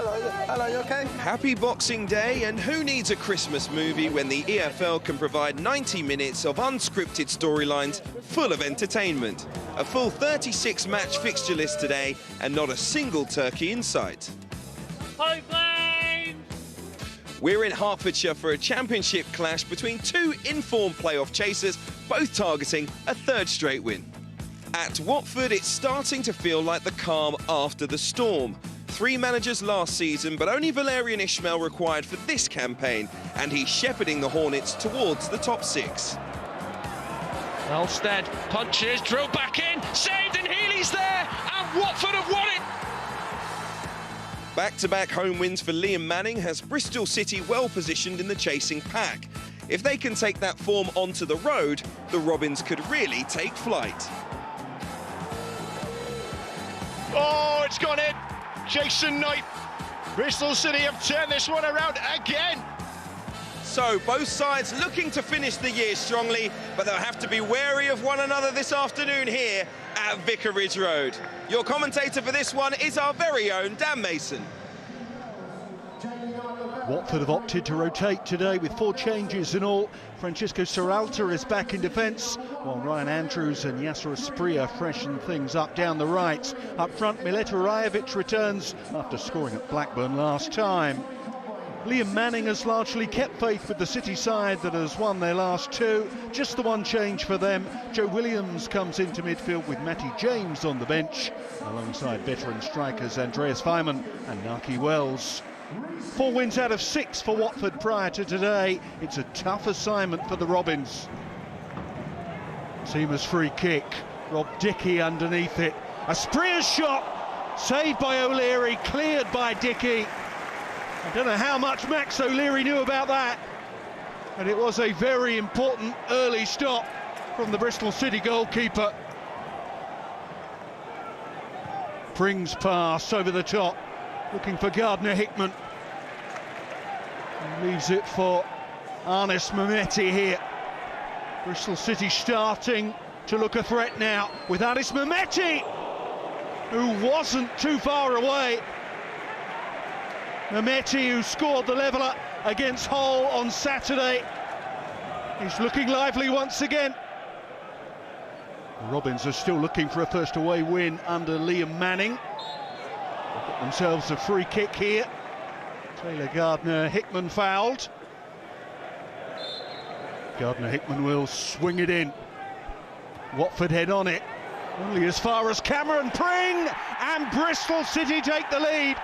Hello, you okay? Happy Boxing Day, and who needs a Christmas movie when the EFL can provide 90 minutes of unscripted storylines full of entertainment? A full 36-match fixture list today, and not a single turkey in sight. Home Plains! We're in Hertfordshire for a championship clash between two informed playoff chasers, both targeting a third straight win. At Watford, it's starting to feel like the calm after the storm. 3 managers last season, but only Valérien Ismaël required for this campaign, and he's shepherding the Hornets towards the top 6. Elstead punches, drilled back in, saved, and Healy's there, and Watford have won it! Back-to-back home wins for Liam Manning has Bristol City well positioned in the chasing pack. If they can take that form onto the road, the Robins could really take flight. Oh, it's gone in! Jason Knight. Bristol City have turned this one around again. So both sides looking to finish the year strongly, but they'll have to be wary of one another this afternoon here at Vicarage Road. Your commentator for this one is our very own Dan Mason. Watford have opted to rotate today with 4 changes in all. Francisco Serralta is back in defence, while Ryan Andrews and Yasser Asprilla freshen things up down the right. Up front, Mileta Rajovic returns after scoring at Blackburn last time. Liam Manning has largely kept faith with the City side that has won their last 2. Just the one change for them. Joe Williams comes into midfield with Matty James on the bench, alongside veteran strikers Andreas Weimann and Nahki Wells. 4 wins out of 6 for Watford prior to today. It's a tough assignment for the Robins. Seamer's free kick. Rob Dickie underneath it. Asprilla's shot, saved by O'Leary, cleared by Dickie. I don't know how much Max O'Leary knew about that, but it was a very important early stop from the Bristol City goalkeeper. Pring's pass over the top, looking for Gardner Hickman. And leaves it for Anis Mehmeti here. Bristol City starting to look a threat now with Anis Mehmeti, who wasn't too far away. Mehmeti, who scored the leveller against Hull on Saturday, he's looking lively once again. The Robins are still looking for a first away win under Liam Manning. They've got themselves a free kick here. Taylor Gardner-Hickman fouled. Gardner-Hickman will swing it in. Watford head on it, only as far as Cameron Pring, and Bristol City take the lead.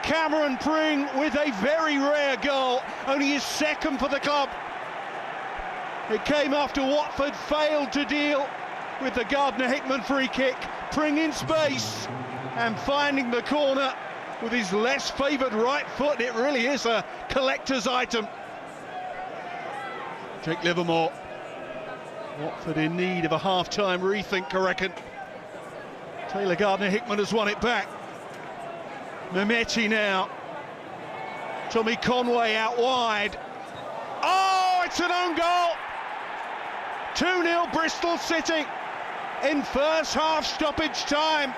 Cameron Pring with a very rare goal, only his second for the club. It came after Watford failed to deal with the Gardner-Hickman free kick. Pring in space and finding the corner with his less favoured right foot. It really is a collector's item. Jake Livermore. Watford in need of a half-time rethink, I reckon. Taylor Gardner-Hickman has won it back. Mehmeti now. Tommy Conway out wide. Oh, it's an own goal! 2-0 Bristol City in first half stoppage time.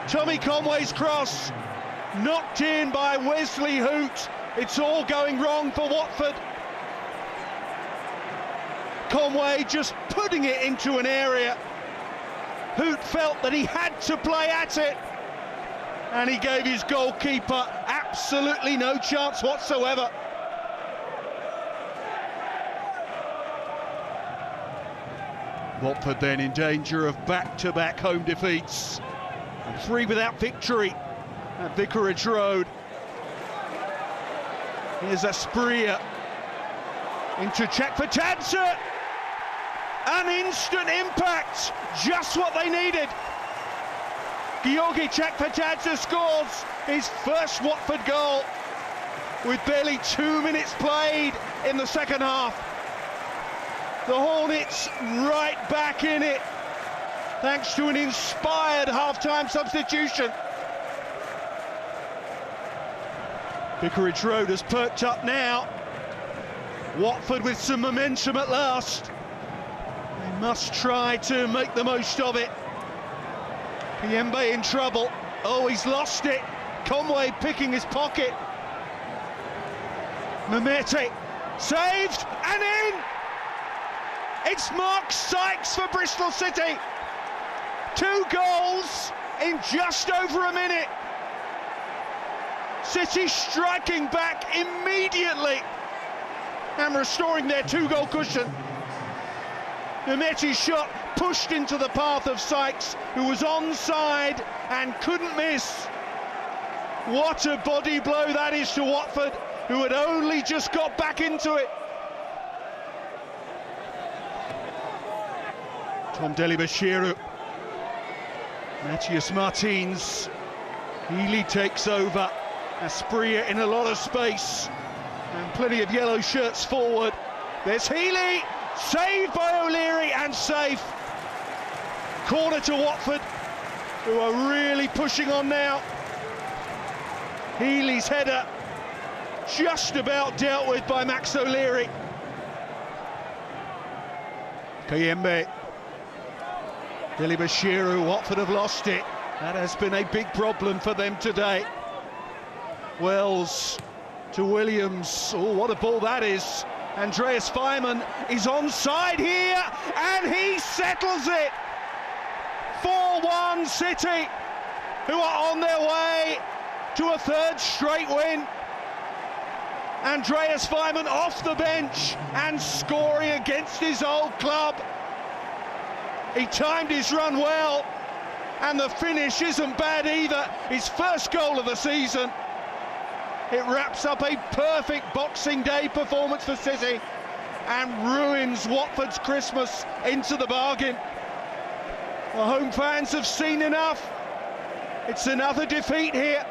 Tommy Conway's cross knocked in by Wesley Hoot. It's all going wrong for Watford. Conway just putting it into an area. Hoot felt that he had to play at it, and he gave his goalkeeper absolutely no chance whatsoever. Watford then in danger of back-to-back home defeats, and 3 without victory at Vicarage Road. Here's Asprilla into Chakvetadze. An instant impact, just what they needed. Georgi Chakvetadze scores his first Watford goal with barely 2 minutes played in the second half. The Hornets right back in it, thanks to an inspired half-time substitution. Vicarage Road has perked up now. Watford with some momentum at last. They must try to make the most of it. Kiembe in trouble. Oh, he's lost it. Conway picking his pocket. Mehmeti saved and in! It's Mark Sykes for Bristol City. 2 goals in just over a minute. City striking back immediately and restoring their 2-goal cushion. Mehmeti's shot pushed into the path of Sykes, who was onside and couldn't miss. What a body blow that is to Watford, who had only just got back into it. Tom Dele-Bashiru, Matthias Martins, Healy takes over. Asprilla in a lot of space and plenty of yellow shirts forward. There's Healy, saved by O'Leary and safe. Corner to Watford, who are really pushing on now. Healy's header just about dealt with by Max O'Leary. Kayembe, Dele-Bashiru, Watford have lost it. That has been a big problem for them today. Wells to Williams. Oh, what a ball that is. Andreas Fireman is onside here, and he settles it. 4-1 City, who are on their way to a 3rd straight win. Andreas Fireman off the bench and scoring against his old club. He timed his run well, and the finish isn't bad either. His 1st goal of the season. It wraps up a perfect Boxing Day performance for City and ruins Watford's Christmas into the bargain. The home fans have seen enough. It's another defeat here.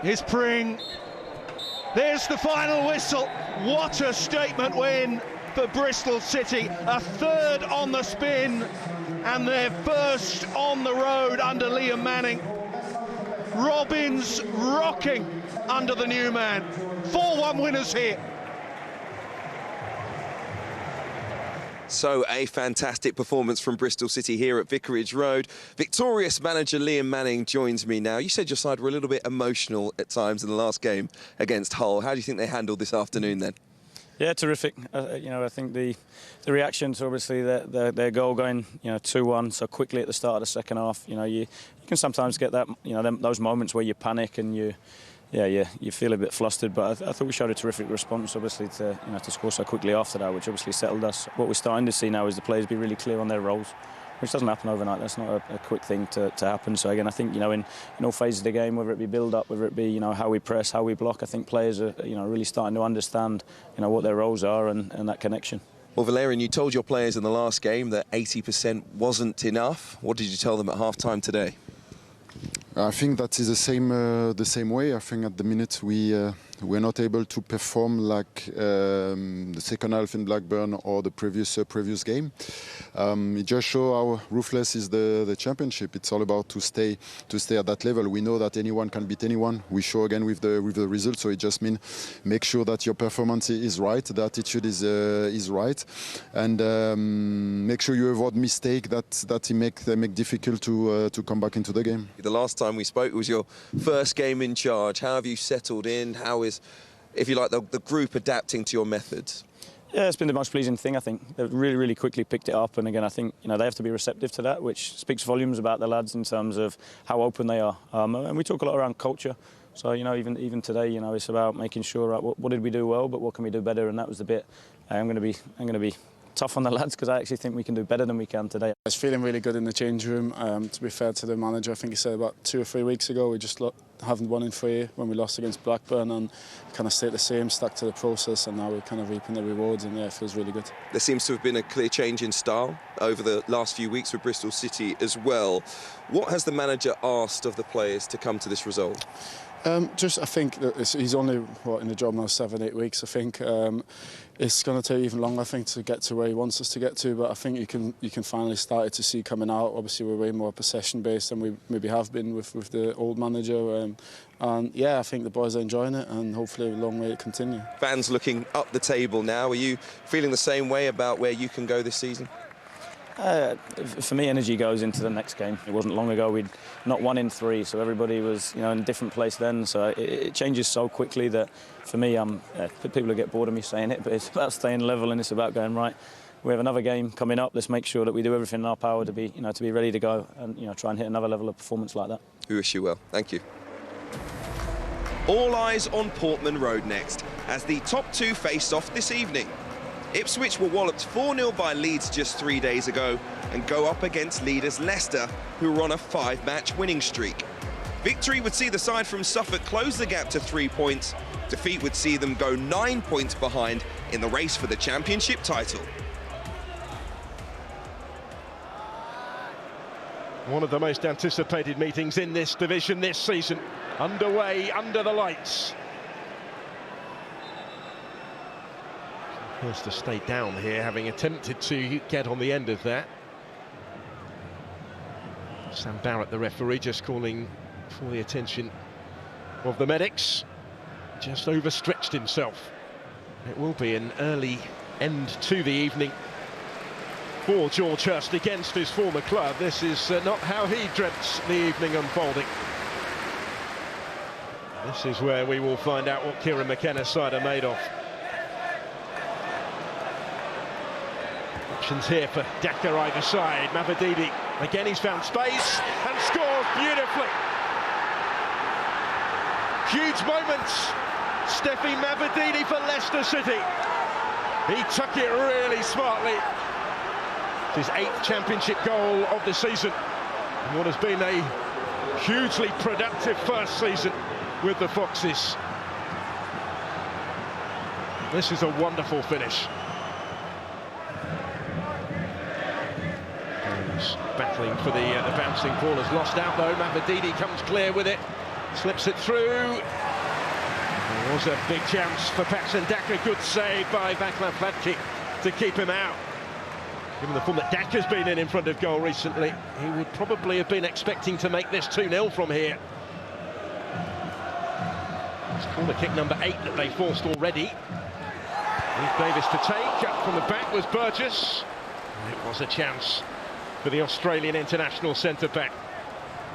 Here's Pring. There's the final whistle. What a statement win for Bristol City. A 3rd on the spin and their 1st on the road under Liam Manning. Robbins rocking under the new man. 4-1 winners here. So a fantastic performance from Bristol City here at Vicarage Road. Victorious manager Liam Manning joins me now. You said your side were a little bit emotional at times in the last game against Hull. How do you think they handled this afternoon then? Yeah, terrific. I think the reaction to obviously their goal going 2-1 so quickly at the start of the second half. You can sometimes get that those moments where you panic and you feel a bit flustered. But I thought we showed a terrific response, obviously, to score so quickly after that, which obviously settled us. What we're starting to see now is the players be really clear on their roles, which doesn't happen overnight. That's not a quick thing to happen. So again, I think in all phases of the game, whether it be build-up, whether it be how we press, how we block, I think players are really starting to understand what their roles are and that connection. Well, Valerian, you told your players in the last game that 80% wasn't enough. What did you tell them at half-time today? I think that is the same way. I think at the minute we're not able to perform like the second half in Blackburn or the previous game. It just shows how ruthless is the championship. It's all about to stay at that level. We know that anyone can beat anyone. We show again with the results. So it just means make sure that your performance is right, the attitude is right, and make sure you avoid mistake that make difficult to come back into the game. The last time we spoke was your first game in charge. How have you settled in? How is, if you like, the group adapting to your methods? Yeah, it's been the most pleasing thing, I think. They've really quickly picked it up, and again, I think they have to be receptive to that, which speaks volumes about the lads in terms of how open they are. And we talk a lot around culture. So even today, it's about making sure, right, what did we do well, but what can we do better? And that was the bit. I'm going to be tough on the lads because I actually think we can do better than we can today. I was feeling really good in the change room. To be fair to the manager, I think he said about 2 or 3 weeks ago we just haven't won in 3 when we lost against Blackburn, and kind of stayed the same, stuck to the process, and now we're kind of reaping the rewards, and yeah, it feels really good. There seems to have been a clear change in style over the last few weeks with Bristol City as well. What has the manager asked of the players to come to this result? I think that he's only in the job now 7-8 weeks. I think it's going to take even longer, I think, to get to where he wants us to get to. But I think you can finally start to see coming out. Obviously, we're way more possession based than we maybe have been with the old manager. And yeah, I think the boys are enjoying it, and hopefully a long way to continue. Fans looking up the table now. Are you feeling the same way about where you can go this season? For me, energy goes into the next game. It wasn't long ago we'd not won in 3, so everybody was, in a different place then. So it changes so quickly that, for me, people will get bored of me saying it, but it's about staying level and it's about going right. We have another game coming up. Let's make sure that we do everything in our power to be, to be ready to go and try and hit another level of performance like that. We wish you well. Thank you. All eyes on Portman Road next, as the top 2 faced off this evening. Ipswich were walloped 4-0 by Leeds just 3 days ago and go up against leaders Leicester, who are on a 5-match winning streak. Victory would see the side from Suffolk close the gap to 3 points. Defeat would see them go 9 points behind in the race for the championship title. One of the most anticipated meetings in this division this season, underway under the lights. First to stay down here, having attempted to get on the end of that. Sam Barrett, the referee, just calling for the attention of the medics. Just overstretched himself. It will be an early end to the evening for George Hurst against his former club. This is not how he dreamt the evening unfolding. This is where we will find out what Kieran McKenna's side are made of. Options here for Daka either side. Mavididi, again he's found space and scores beautifully. Huge moments. Steffi Mavididi for Leicester City. He took it really smartly. His 8th championship goal of the season. And what has been a hugely productive first season with the Foxes. This is a wonderful finish. Battling for the bouncing ball, has lost out though. Mavididi comes clear with it, slips it through. There was a big chance for Patson Daka. Good save by Vaclav Vlatkic to keep him out. Given the form that Daka's been in front of goal recently, he would probably have been expecting to make this 2-0 from here. It's corner kick number 8 that they forced already. Heath Davis to take, up from the back was Burgess. And it was a chance for the Australian international centre-back.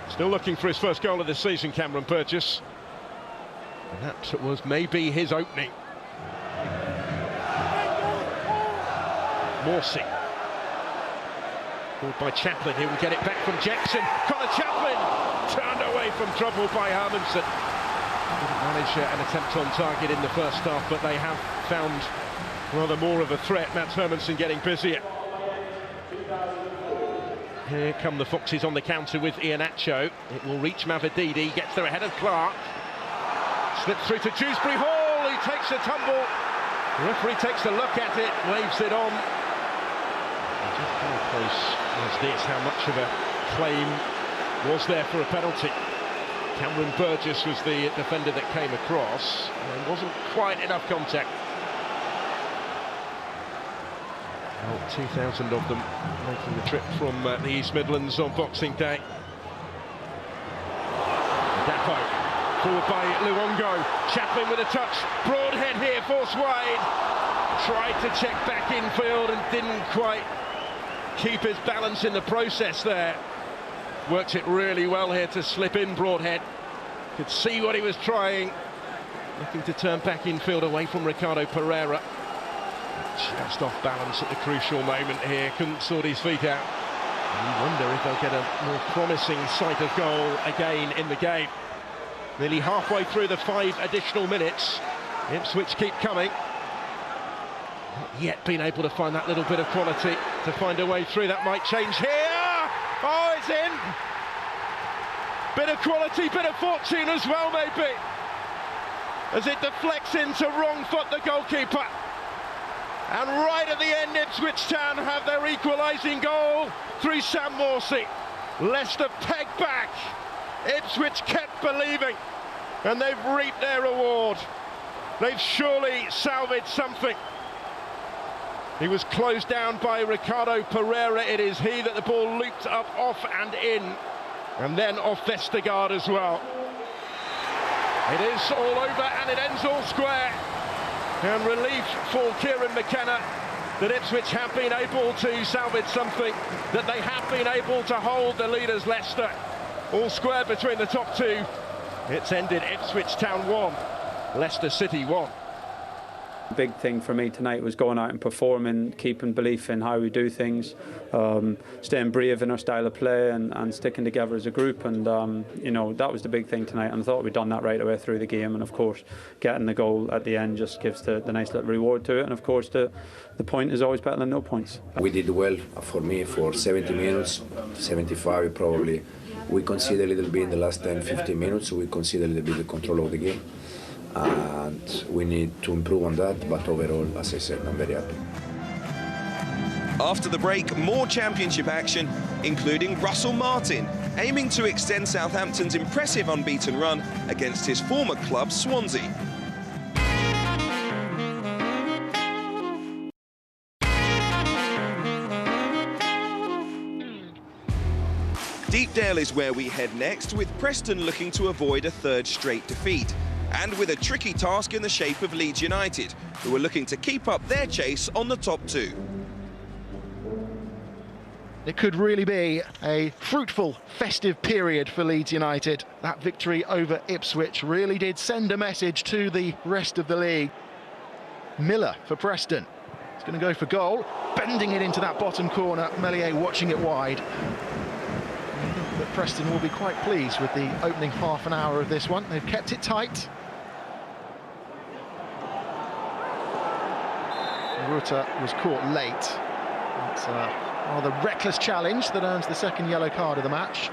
Still looking for his first goal of the season, Cameron Burgess. And that was maybe his opening. Morsey. Called by Chaplin, he will get it back from Jackson. Connor Chaplin turned away from trouble by Hermansen. Didn't manage an attempt on target in the first half, but they have found rather more of a threat. Mats Hermansen getting busier. Here come the Foxes on the counter with Iheanacho. It will reach Mavididi, gets there ahead of Clark. Slips through to Dewsbury Hall, he takes a tumble. The referee takes a look at it, waves it on. Just how close was this? How much of a claim was there for a penalty? Cameron Burgess was the defender that came across. There wasn't quite enough contact. Well, 2,000 of them making the trip from the East Midlands on Boxing Day. Dapo, forward by Luongo. Chaplin with a touch. Broadhead here, forced wide. Tried to check back infield and didn't quite keep his balance in the process there. Worked it really well here to slip in Broadhead. Could see what he was trying. Looking to turn back infield away from Ricardo Pereira. Just off balance at the crucial moment here, couldn't sort his feet out. And you wonder if they'll get a more promising sight of goal again in the game. Nearly halfway through the 5 additional minutes, Ipswich keep coming. Not yet been able to find that little bit of quality to find a way through. That might change here. Oh, it's in. Bit of quality, bit of fortune as well, maybe. As it deflects into wrong foot, the goalkeeper. And right at the end, Ipswich Town have their equalising goal through Sam Morsey. Leicester pegged back. Ipswich kept believing, and they've reaped their reward. They've surely salvaged something. He was closed down by Ricardo Pereira. It is he that the ball looped up, off and in, and then off Vestergaard as well. It is all over and it ends all square. And relief for Kieran McKenna that Ipswich have been able to salvage something, that they have been able to hold the leaders Leicester. All squared between the top two. It's ended Ipswich Town 1, Leicester City 1. The big thing for me tonight was going out and performing, keeping belief in how we do things, staying brave in our style of play and sticking together as a group. And you know, that was the big thing tonight, and I thought we'd done that right away through the game. And of course, getting the goal at the end just gives the nice little reward to it. And of course, the point is always better than no points. We did well for me for 70 minutes, 75 probably. We conceded a little bit in the last 10-15 minutes, so we conceded a little bit the control of the game. And we need to improve on that, but overall, as I said, I'm very happy. After the break, more championship action, including Russell Martin, aiming to extend Southampton's impressive unbeaten run against his former club, Swansea. Deepdale is where we head next, with Preston looking to avoid a third straight defeat, and with a tricky task in the shape of Leeds United, who are looking to keep up their chase on the top two. It could really be a fruitful, festive period for Leeds United. That victory over Ipswich really did send a message to the rest of the league. Miller for Preston. He's going to go for goal, bending it into that bottom corner. Meslier watching it wide. I think that Preston will be quite pleased with the opening half an hour of this one. They've kept it tight. Rutter was caught late. It's a rather reckless challenge that earns the second yellow card of the match.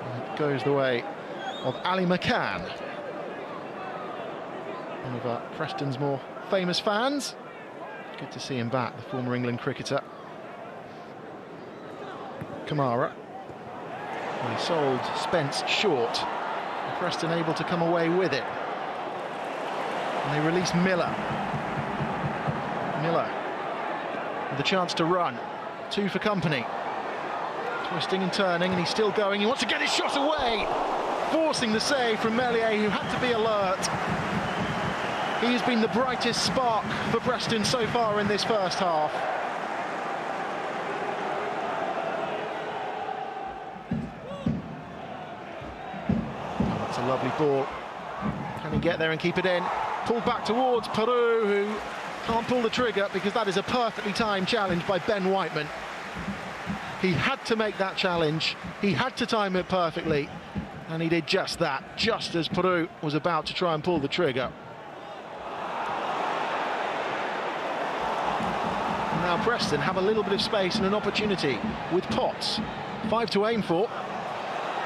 And it goes the way of Ali McCann, one of Preston's more famous fans. Good to see him back, the former England cricketer. Kamara. He sold Spence short. And Preston able to come away with it. And they release Miller. Miller with a chance to run. Two for company. Twisting and turning, and he's still going. He wants to get his shot away. Forcing the save from Meslier, who had to be alert. He has been the brightest spark for Preston so far in this first half. That's a lovely ball. Can he get there and keep it in? Pulled back towards Peru, who can't pull the trigger because that is a perfectly timed challenge by Ben Whiteman. He had to make that challenge. He had to time it perfectly, and he did just that, just as Peru was about to try and pull the trigger. Now Preston have a little bit of space and an opportunity with Potts. 5 to aim for.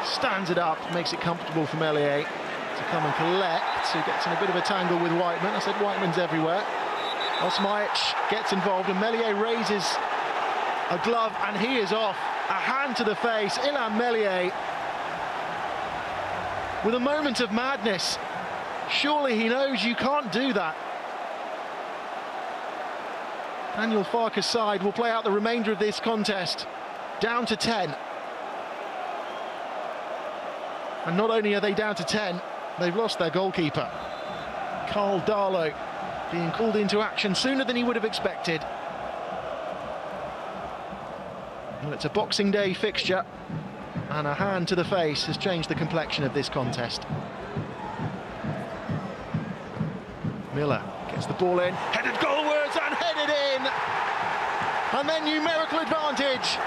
Stands it up, makes it comfortable for Meslier to come and collect, who gets in a bit of a tangle with Whiteman. I said Whiteman's everywhere. Osmajic gets involved, and Meslier raises a glove, and he is off. A hand to the face. Illan Meslier with a moment of madness. Surely he knows you can't do that. Daniel Farke's side will play out the remainder of this contest down to 10. And not only are they down to 10, they've lost their goalkeeper. Carl Darlow being called into action sooner than he would have expected. Well, it's a Boxing Day fixture, and a hand to the face has changed the complexion of this contest. Miller gets the ball in, headed goalwards and headed in! And then numerical advantage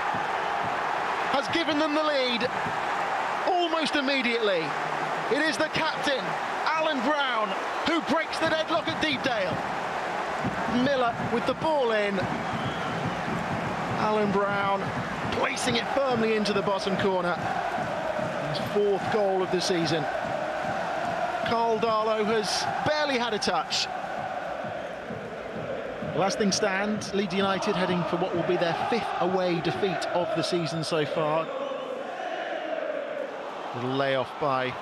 has given them the lead almost immediately. It is the captain, Alan Brown, who breaks the deadlock at Deepdale. Miller with the ball in. Alan Brown placing it firmly into the bottom corner. His 4th goal of the season. Carl Darlow has barely had a touch. Well, as things stand, Leeds United heading for what will be their 5th away defeat of the season so far. Little layoff by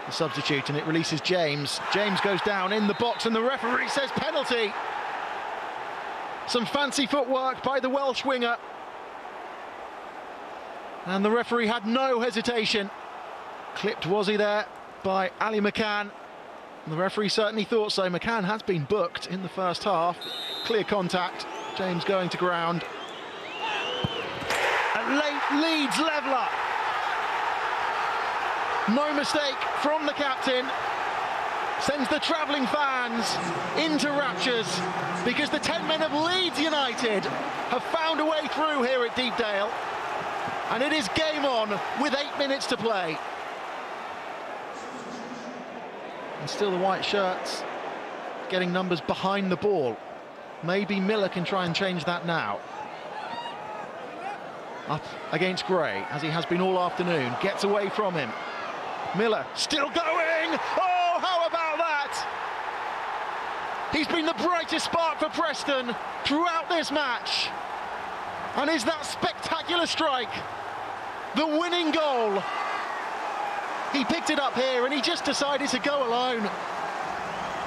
the substitute, and it releases James. James goes down in the box, and the referee says penalty. Some fancy footwork by the Welsh winger. And the referee had no hesitation. Clipped was he there by Ali McCann. The referee certainly thought so. McCann has been booked in the first half. Clear contact. James going to ground. And Leeds leveller. No mistake from the captain. Sends the travelling fans into raptures because the 10 men of Leeds United have found a way through here at Deepdale. And it is game on with 8 minutes to play. And still the white shirts getting numbers behind the ball. Maybe Miller can try and change that now. Up against Gray, as he has been all afternoon. Gets away from him. Miller still going! Oh, how about that? He's been the brightest spark for Preston throughout this match. And is that spectacular strike the winning goal? He picked it up here and he just decided to go alone.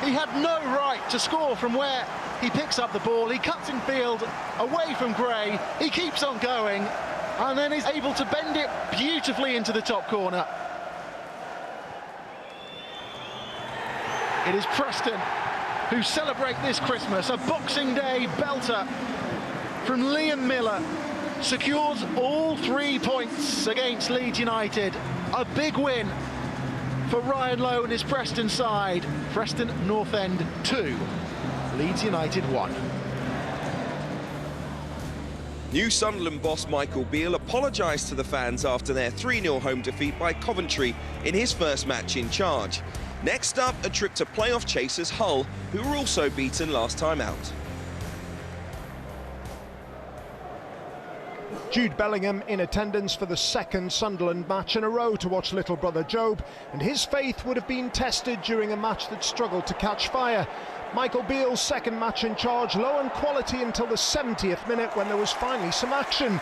He had no right to score from where he picks up the ball. He cuts in field away from Gray. He keeps on going and then is able to bend it beautifully into the top corner. It is Preston who celebrate this Christmas. A Boxing Day belter from Liam Miller secures all 3 points against Leeds United. A big win for Ryan Lowe and his Preston side. Preston North End 2, Leeds United 1. New Sunderland boss Michael Beale apologised to the fans after their 3-0 home defeat by Coventry in his first match in charge. Next up, a trip to playoff chasers Hull, who were also beaten last time out. Jude Bellingham in attendance for the second Sunderland match in a row to watch little brother Job, and his faith would have been tested during a match that struggled to catch fire. Michael Beale's second match in charge, low on quality until the 70th minute when there was finally some action.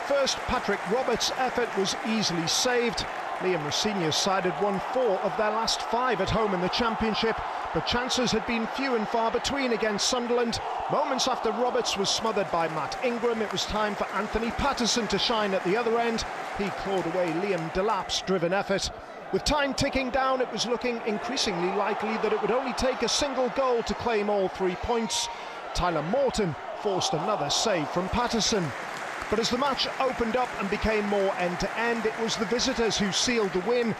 First, Patrick Roberts' effort was easily saved. Liam Rosenior's side had won 4 of their last 5 at home in the Championship, but chances had been few and far between against Sunderland. Moments after Roberts was smothered by Matt Ingram, it was time for Anthony Patterson to shine at the other end. He clawed away Liam Delap's driven effort. With time ticking down, it was looking increasingly likely that it would only take a single goal to claim all 3 points. Tyler Morton forced another save from Patterson. But as the match opened up and became more end-to-end, it was the visitors who sealed the win.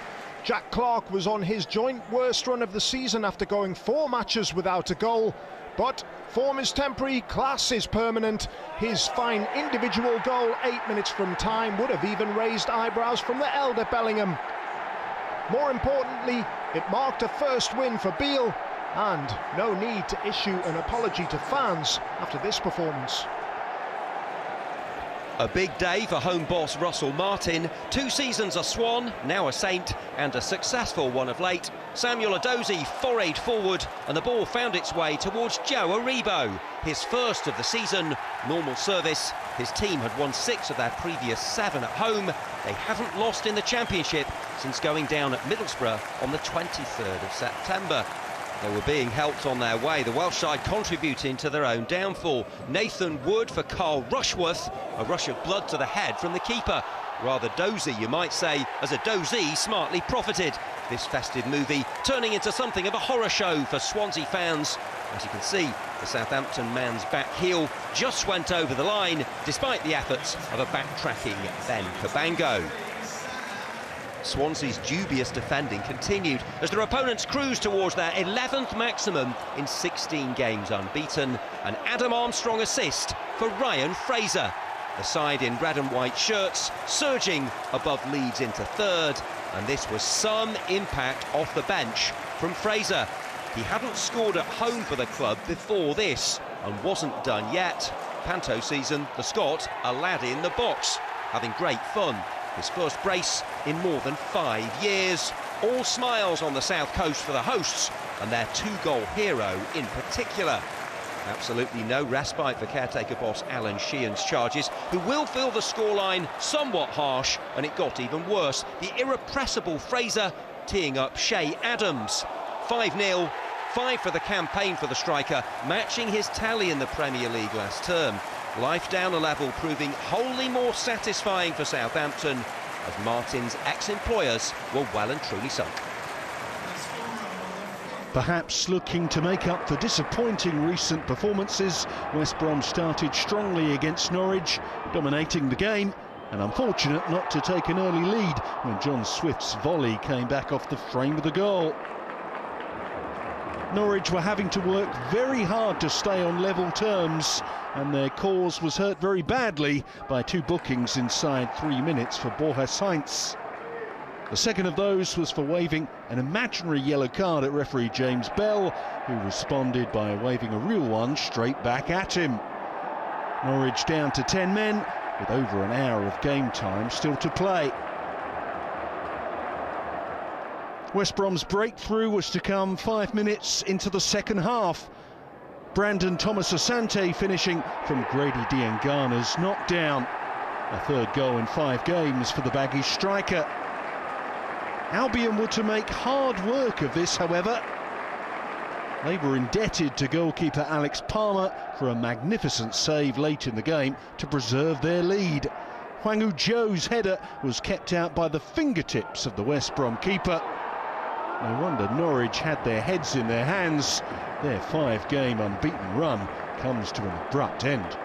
Jack Clarke was on his joint worst run of the season after going 4 matches without a goal. But form is temporary, class is permanent. His fine individual goal 8 minutes from time would have even raised eyebrows from the elder Bellingham. More importantly, it marked a first win for Beale, and no need to issue an apology to fans after this performance. A big day for home boss Russell Martin. 2 seasons a Swan, now a Saint, and a successful one of late. Samuel Edozie forayed forward, and the ball found its way towards Joe Aribo. His first of the season, normal service. His team had won 6 of their previous 7 at home. They haven't lost in the Championship since going down at Middlesbrough on the 23rd of September. They were being helped on their way, the Welsh side contributing to their own downfall. Nathan Wood for Carl Rushworth, a rush of blood to the head from the keeper. Rather dozy, you might say, as Edozie smartly profited. This festive movie turning into something of a horror show for Swansea fans. As you can see, the Southampton man's back heel just went over the line, despite the efforts of a backtracking Ben Cabango. Swansea's dubious defending continued as their opponents cruised towards their 11th maximum in 16 games unbeaten. An Adam Armstrong assist for Ryan Fraser. The side in red and white shirts surging above Leeds into 3rd, and this was some impact off the bench from Fraser. He hadn't scored at home for the club before this and wasn't done yet. Panto season, the Scot, a lad in the box, having great fun. His first brace in more than 5 years. All smiles on the south coast for the hosts and their 2-goal hero in particular. Absolutely no respite for caretaker boss Alan Sheehan's charges, who will feel the scoreline somewhat harsh, and it got even worse. The irrepressible Fraser teeing up Shay Adams. 5-0, 5 for the campaign for the striker, matching his tally in the Premier League last term. Life down a level proving wholly more satisfying for Southampton, as Martin's ex-employers were well and truly sunk. Perhaps looking to make up for disappointing recent performances, West Brom started strongly against Norwich, dominating the game, and unfortunate not to take an early lead when John Swift's volley came back off the frame of the goal. Norwich were having to work very hard to stay on level terms, and their cause was hurt very badly by 2 bookings inside 3 minutes for Borja Sainz. The second of those was for waving an imaginary yellow card at referee James Bell, who responded by waving a real one straight back at him. Norwich down to 10 men, with over an hour of game time still to play. West Brom's breakthrough was to come 5 minutes into the second half. Brandon Thomas Asante finishing from Grady Diangana's knockdown. A 3rd goal in 5 games for the Baggies striker. Albion were to make hard work of this, however. They were indebted to goalkeeper Alex Palmer for a magnificent save late in the game to preserve their lead. Hwang Ui-jo's header was kept out by the fingertips of the West Brom keeper. No wonder Norwich had their heads in their hands. Their 5-game unbeaten run comes to an abrupt end.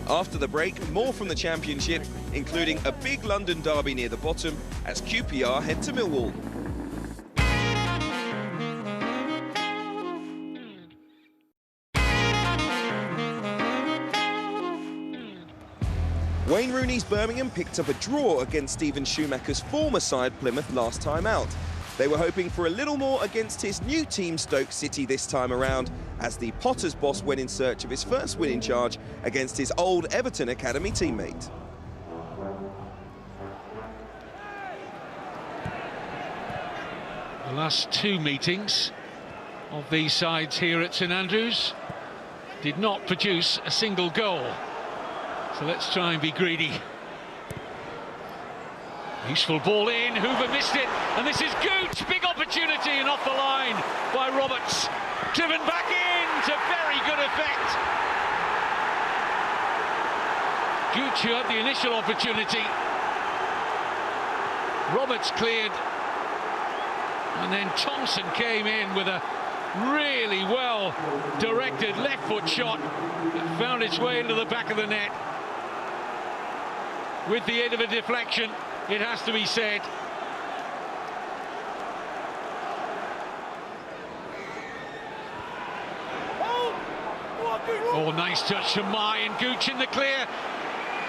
After the break, more from the Championship, including a big London derby near the bottom as QPR head to Millwall. Wayne Rooney's Birmingham picked up a draw against Steven Schumacher's former side Plymouth last time out. They were hoping for a little more against his new team Stoke City this time around, as the Potters boss went in search of his first win in charge against his old Everton Academy teammate. The last 2 meetings of these sides here at St Andrews did not produce a single goal. So let's try and be greedy. Useful ball in, Hoover missed it, and this is Gooch, big opportunity and off the line by Roberts. Driven back in to very good effect. Gooch who had the initial opportunity. Roberts cleared, and then Thompson came in with a really well directed left foot shot that found its way into the back of the net. With the aid of a deflection, it has to be said. Oh, nice touch from Mai, and Gooch in the clear.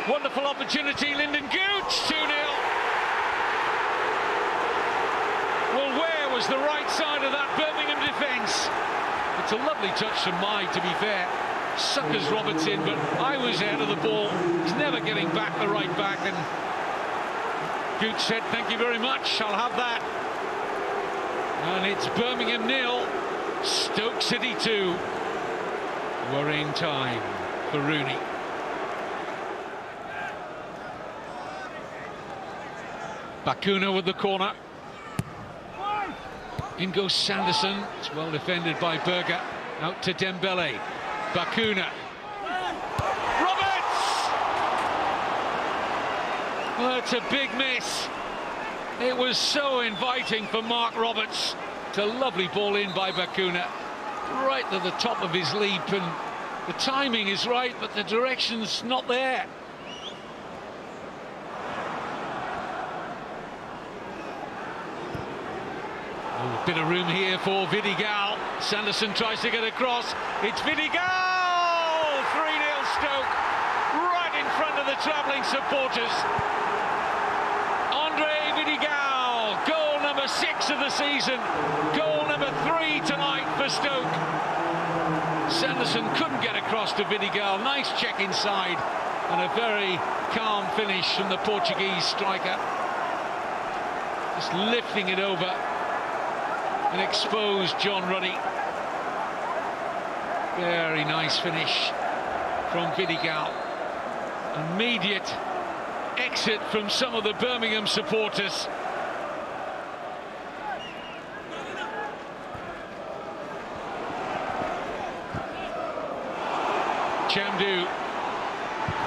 Wonderful opportunity, Lyndon Gooch, 2-0. Well, where was the right side of that Birmingham defence? It's a lovely touch from Mai, to be fair. Suckers Roberts in, but I was ahead of the ball. He's never getting back the right back, and Gooch said, thank you very much, I'll have that. And it's Birmingham 0, Stoke City 2. Worrying time for Rooney. Bakuna with the corner. In goes Sanderson. It's well defended by Berger. Out to Dembele. Bakuna. Roberts! Well, that's a big miss. It was so inviting for Mark Roberts. It's a lovely ball in by Bakuna. Right to the top of his leap, and the timing is right, but the direction's not there. Oh, a bit of room here for Vidigal. Sanderson tries to get across. It's Vidigal! 3-0 Stoke, right in front of the travelling supporters. Andre Vidigal, goal number 6 of the season. Goal number 3 tonight for Stoke. Sanderson couldn't get across to Vidigal. Nice check inside, and a very calm finish from the Portuguese striker. Just lifting it over and exposed John Ruddy. Very nice finish from Vidigal. Immediate exit from some of the Birmingham supporters. Chamdu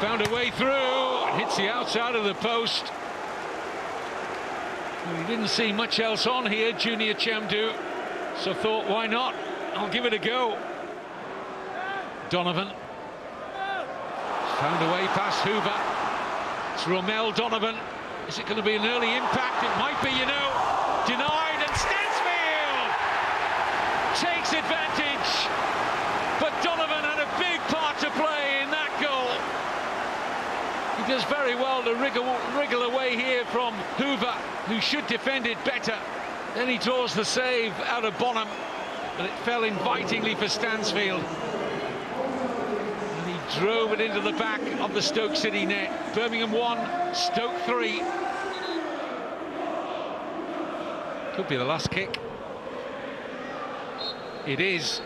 found a way through, hits the outside of the post. Well, he didn't see much else on here, Junior Chamdu, so thought, why not? I'll give it a go. Donovan found a way past Hoover. It's Romel Donovan. Is it going to be an early impact? It might be, you know. Denied, and Stansfield takes advantage. But Donovan had a big part to play in that goal. He does very well to wriggle away here from Hoover, who should defend it better. Then he draws the save out of Bonham, but it fell invitingly for Stansfield. And he drove it into the back of the Stoke City net. Birmingham 1, Stoke 3. Could be the last kick. It is.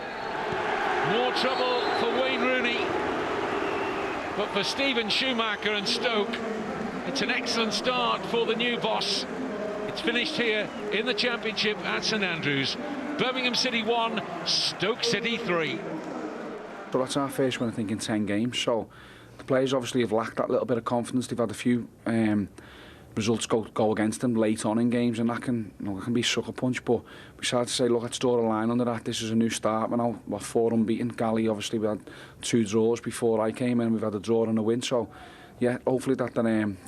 More trouble for Wayne Rooney. But for Steven Schumacher and Stoke, it's an excellent start for the new boss. It's finished here in the Championship at St Andrews. Birmingham City 1, Stoke City 3. So that's our first win, I think, in 10 games. So the players obviously have lacked that little bit of confidence. They've had a few results go against them late on in games, and that can be sucker punch. But we started to say, look, let's draw a line under that. This is a new start. We're now 4 unbeaten. Gally, obviously, we had 2 draws before I came in. We've had a draw and a win. So yeah, hopefully that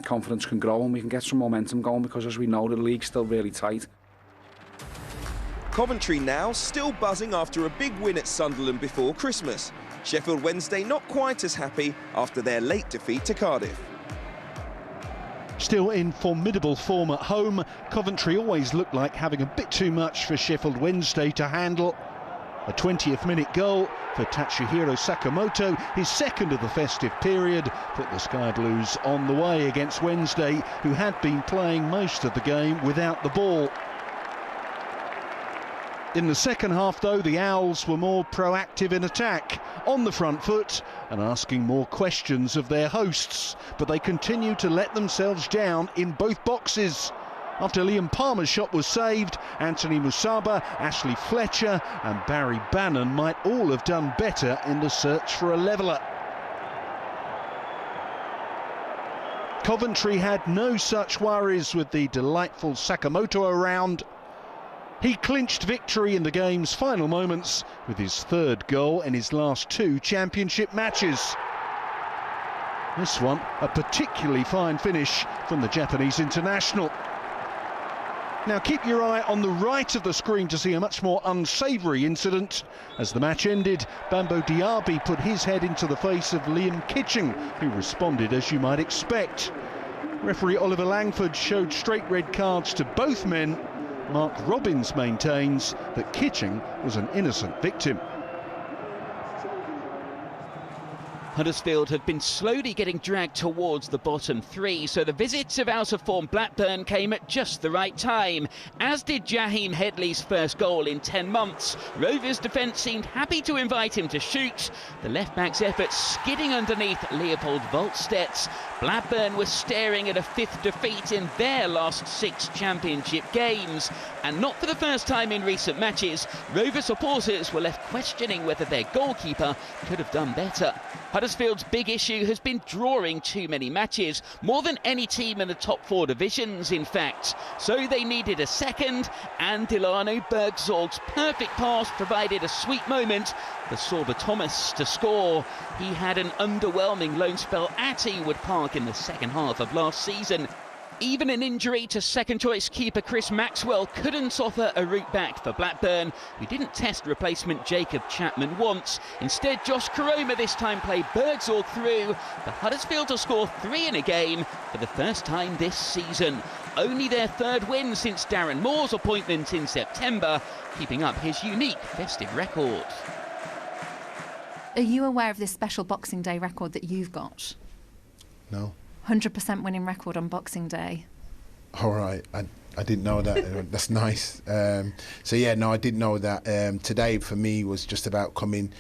confidence can grow and we can get some momentum going, because as we know, the league's still really tight. Coventry now still buzzing after a big win at Sunderland before Christmas. Sheffield Wednesday not quite as happy after their late defeat to Cardiff. Still in formidable form at home, Coventry always looked like having a bit too much for Sheffield Wednesday to handle. A 20th minute goal for Tatsuhiro Sakamoto, his second of the festive period, put the Sky Blues on the way against Wednesday, who had been playing most of the game without the ball. In the second half, though, the Owls were more proactive in attack, on the front foot and asking more questions of their hosts, but they continued to let themselves down in both boxes. After Liam Palmer's shot was saved, Anthony Musaba, Ashley Fletcher and Barry Bannon might all have done better in the search for a leveller. Coventry had no such worries with the delightful Sakamoto around. He clinched victory in the game's final moments with his 3rd goal in his last 2 championship matches. This one, a particularly fine finish from the Japanese international. Now keep your eye on the right of the screen to see a much more unsavoury incident. As the match ended, Bambo Diaby put his head into the face of Liam Kitching, who responded as you might expect. Referee Oliver Langford showed straight red cards to both men. Mark Robbins maintains that Kitching was an innocent victim. Huddersfield have been slowly getting dragged towards the bottom 3, so the visits of out-of-form Blackburn came at just the right time, as did Jaheim Headley's first goal in 10 months. Rovers' defence seemed happy to invite him to shoot, the left-back's effort skidding underneath Leopold Volstedt's. Blackburn was staring at a 5th defeat in their last 6 championship games, and not for the first time in recent matches, Rover supporters were left questioning whether their goalkeeper could have done better. Huddersfield's big issue has been drawing too many matches, more than any team in the top 4 divisions, in fact. So they needed a second, and Delano Bergzorg's perfect pass provided a sweet moment for Sorba Thomas to score. He had an underwhelming loan spell at Ewood Park in the second half of last season. Even an injury to second-choice keeper Chris Maxwell couldn't offer a route back for Blackburn, who didn't test replacement Jacob Chapman once. Instead, Josh Koroma this time played Bergzorg through for Huddersfield to score 3 in a game for the first time this season. Only their 3rd win since Darren Moore's appointment in September, keeping up his unique festive record. Are you aware of this special Boxing Day record that you've got? No. 100% winning record on Boxing Day. All right, I didn't know that. That's nice. So yeah, no, I didn't know that. Today for me was just about coming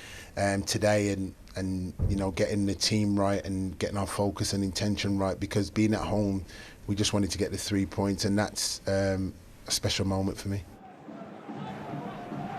today and you know, getting the team right and getting our focus and intention right, because being at home, we just wanted to get the 3 points, and that's a special moment for me.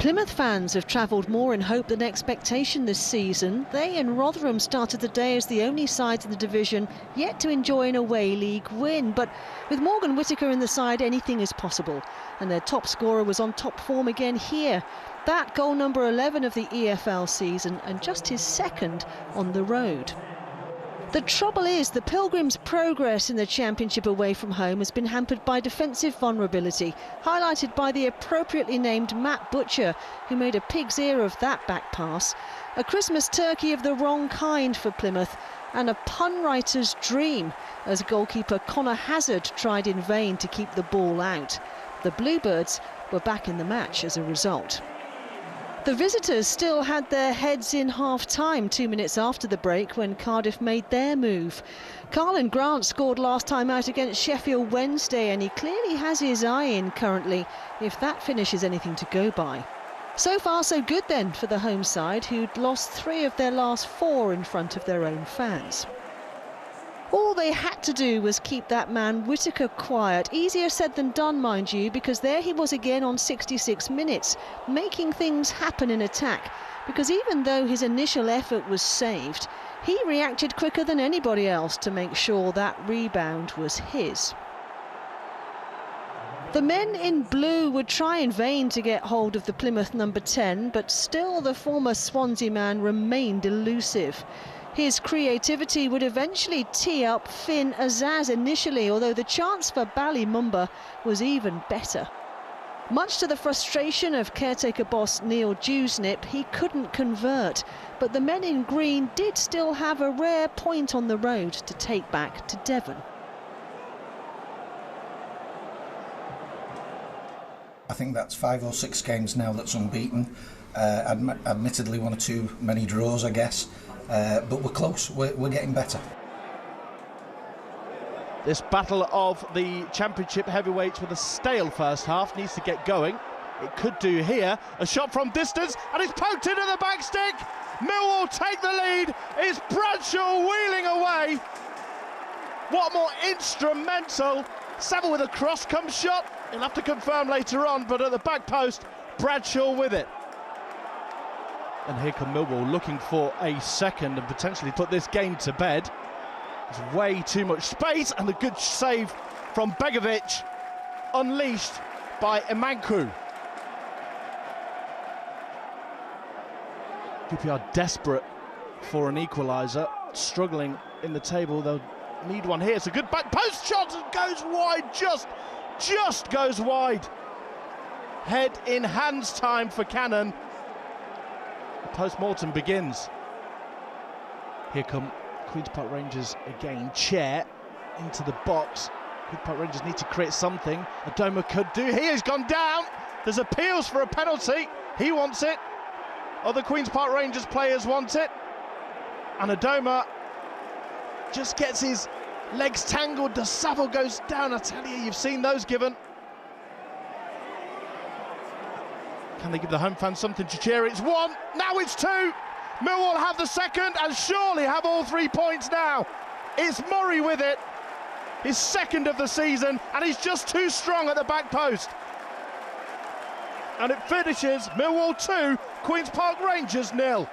Plymouth fans have travelled more in hope than expectation this season. They and Rotherham started the day as the only sides in the division yet to enjoy an away league win. But with Morgan Whittaker in the side, anything is possible. And their top scorer was on top form again here. That goal number 11 of the EFL season, and just his second on the road. The trouble is, the Pilgrims' progress in the Championship away from home has been hampered by defensive vulnerability, highlighted by the appropriately named Matt Butcher, who made a pig's ear of that back pass, a Christmas turkey of the wrong kind for Plymouth, and a pun writer's dream as goalkeeper Connor Hazard tried in vain to keep the ball out. The Bluebirds were back in the match as a result. The visitors still had their heads in half-time 2 minutes after the break when Cardiff made their move. Carlin Grant scored last time out against Sheffield Wednesday, and he clearly has his eye in currently, if that finish is anything to go by. So far so good then for the home side, who'd lost 3 of their last 4 in front of their own fans. All they had to do was keep that man Whittaker quiet. Easier said than done, mind you, because there he was again on 66 minutes, making things happen in attack. Because even though his initial effort was saved, he reacted quicker than anybody else to make sure that rebound was his. The men in blue would try in vain to get hold of the Plymouth number 10, but still the former Swansea man remained elusive. His creativity would eventually tee up Finn Azaz initially, although the chance for Ballymumba was even better. Much to the frustration of caretaker boss Neil Dewsnip, he couldn't convert, but the men in green did still have a rare point on the road to take back to Devon. I think that's 5 or 6 games now that's unbeaten. Admittedly, 1 or 2 many draws, I guess. But we're close, we're getting better. This battle of the Championship heavyweights with a stale first half needs to get going. It could do here. A shot from distance, and it's poked into the back stick. Millwall take the lead. It's Bradshaw wheeling away. What more instrumental. Saville with a cross-come shot. He'll have to confirm later on, but at the back post, Bradshaw with it. And here come Millwall looking for a second and potentially put this game to bed. There's way too much space, and the good save from Begovic, unleashed by Emanku. QPR desperate for an equaliser, struggling in the table. They'll need one here. It's a good back post shot and goes wide, just goes wide. Head in hands time for Cannon. Post-mortem begins. Here come Queen's Park Rangers again. Chair into the box. Queen's Park Rangers need to create something. Adoma could do. He has gone down. There's appeals for a penalty. He wants it. Other Queen's Park Rangers players want it. And Adoma just gets his legs tangled. The Saville goes down. I tell you, you've seen those given. Can they give the home fans something to cheer? It's 1, now it's 2. Millwall have the second and surely have all 3 points now. It's Murray with it, his second of the season, and he's just too strong at the back post. And it finishes Millwall 2, Queen's Park Rangers 0.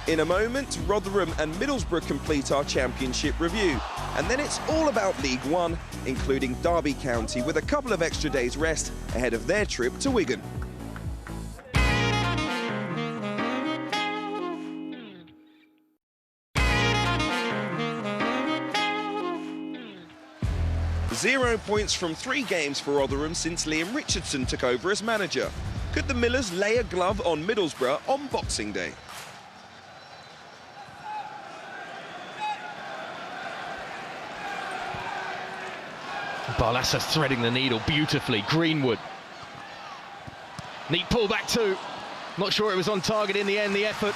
In a moment, Rotherham and Middlesbrough complete our Championship review. And then it's all about League One, including Derby County, with a couple of extra days rest ahead of their trip to Wigan. Zero points from 3 games for Rotherham since Liam Richardson took over as manager. Could the Millers lay a glove on Middlesbrough on Boxing Day? Barlaser threading the needle beautifully. Greenwood. Neat pullback too. Not sure it was on target in the end, the effort.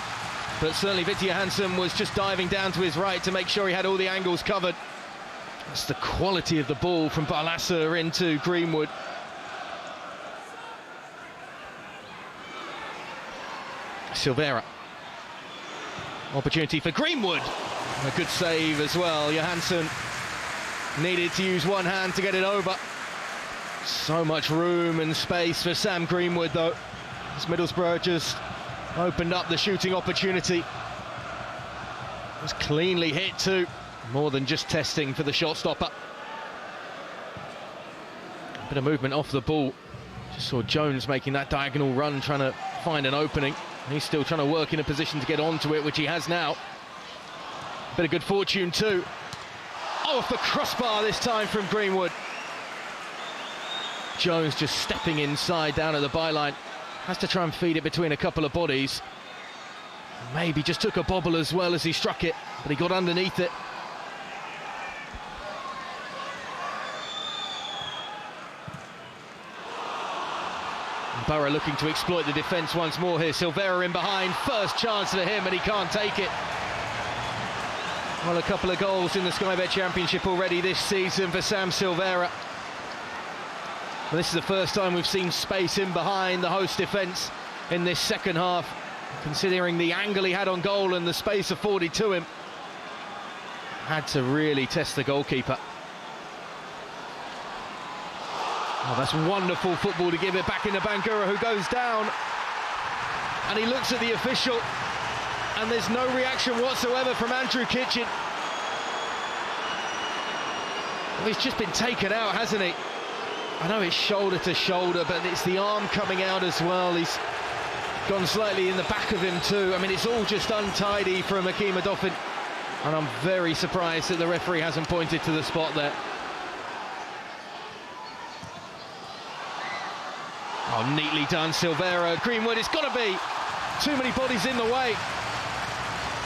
But certainly Victor Johansson was just diving down to his right to make sure he had all the angles covered. That's the quality of the ball from Barlaser into Greenwood. Silvera. Opportunity for Greenwood. A good save as well. Johansson needed to use one hand to get it over. So much room and space for Sam Greenwood, though, as Middlesbrough just opened up the shooting opportunity. It was cleanly hit too, more than just testing for the shot stopper. A bit of movement off the ball. Just saw Jones making that diagonal run, trying to find an opening. He's still trying to work in a position to get onto it, which he has now. Bit of good fortune too. Oh, off the crossbar this time from Greenwood. Jones just stepping inside down at the byline. Has to try and feed it between a couple of bodies. Maybe just took a bobble as well as he struck it, but he got underneath it. Borough looking to exploit the defence once more here. Silvera in behind, first chance for him, and he can't take it. Well, a couple of goals in the Sky Bet Championship already this season for Sam Silvera. Well, this is the first time we've seen space in behind the host defence in this second half, considering the angle he had on goal and the space afforded to him. Had to really test the goalkeeper. Oh, that's wonderful football to give it back into Bangura, who goes down. And he looks at the official, and there's no reaction whatsoever from Andrew Kitchen. Well, he's just been taken out, hasn't he? I know it's shoulder to shoulder, but it's the arm coming out as well. He's gone slightly in the back of him too. I mean, it's all just untidy from Hakeem Odoffin, and I'm very surprised that the referee hasn't pointed to the spot there. Oh, neatly done, Silvera. Greenwood, it's got to be. Too many bodies in the way.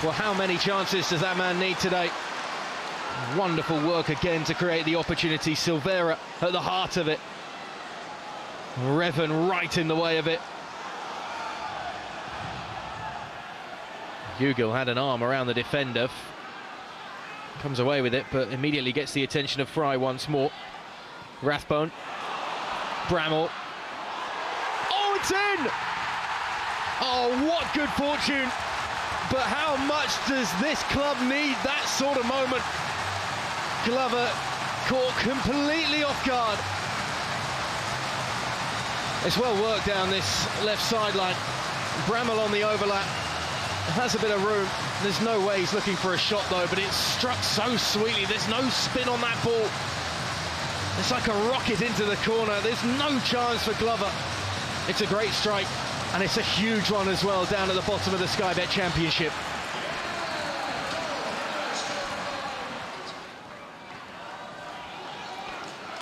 Well, how many chances does that man need today? Wonderful work again to create the opportunity. Silvera at the heart of it. Revan right in the way of it. Hugill had an arm around the defender. Comes away with it, but immediately gets the attention of Fry once more. Rathbone. Bramall. Oh, it's in! Oh, what good fortune. But how much does this club need that sort of moment? Glover caught completely off guard. It's well worked down this left sideline. Bramall on the overlap. Has a bit of room. There's no way he's looking for a shot though, but it's struck so sweetly. There's no spin on that ball. It's like a rocket into the corner. There's no chance for Glover. It's a great strike, and it's a huge one as well down at the bottom of the Sky Bet Championship.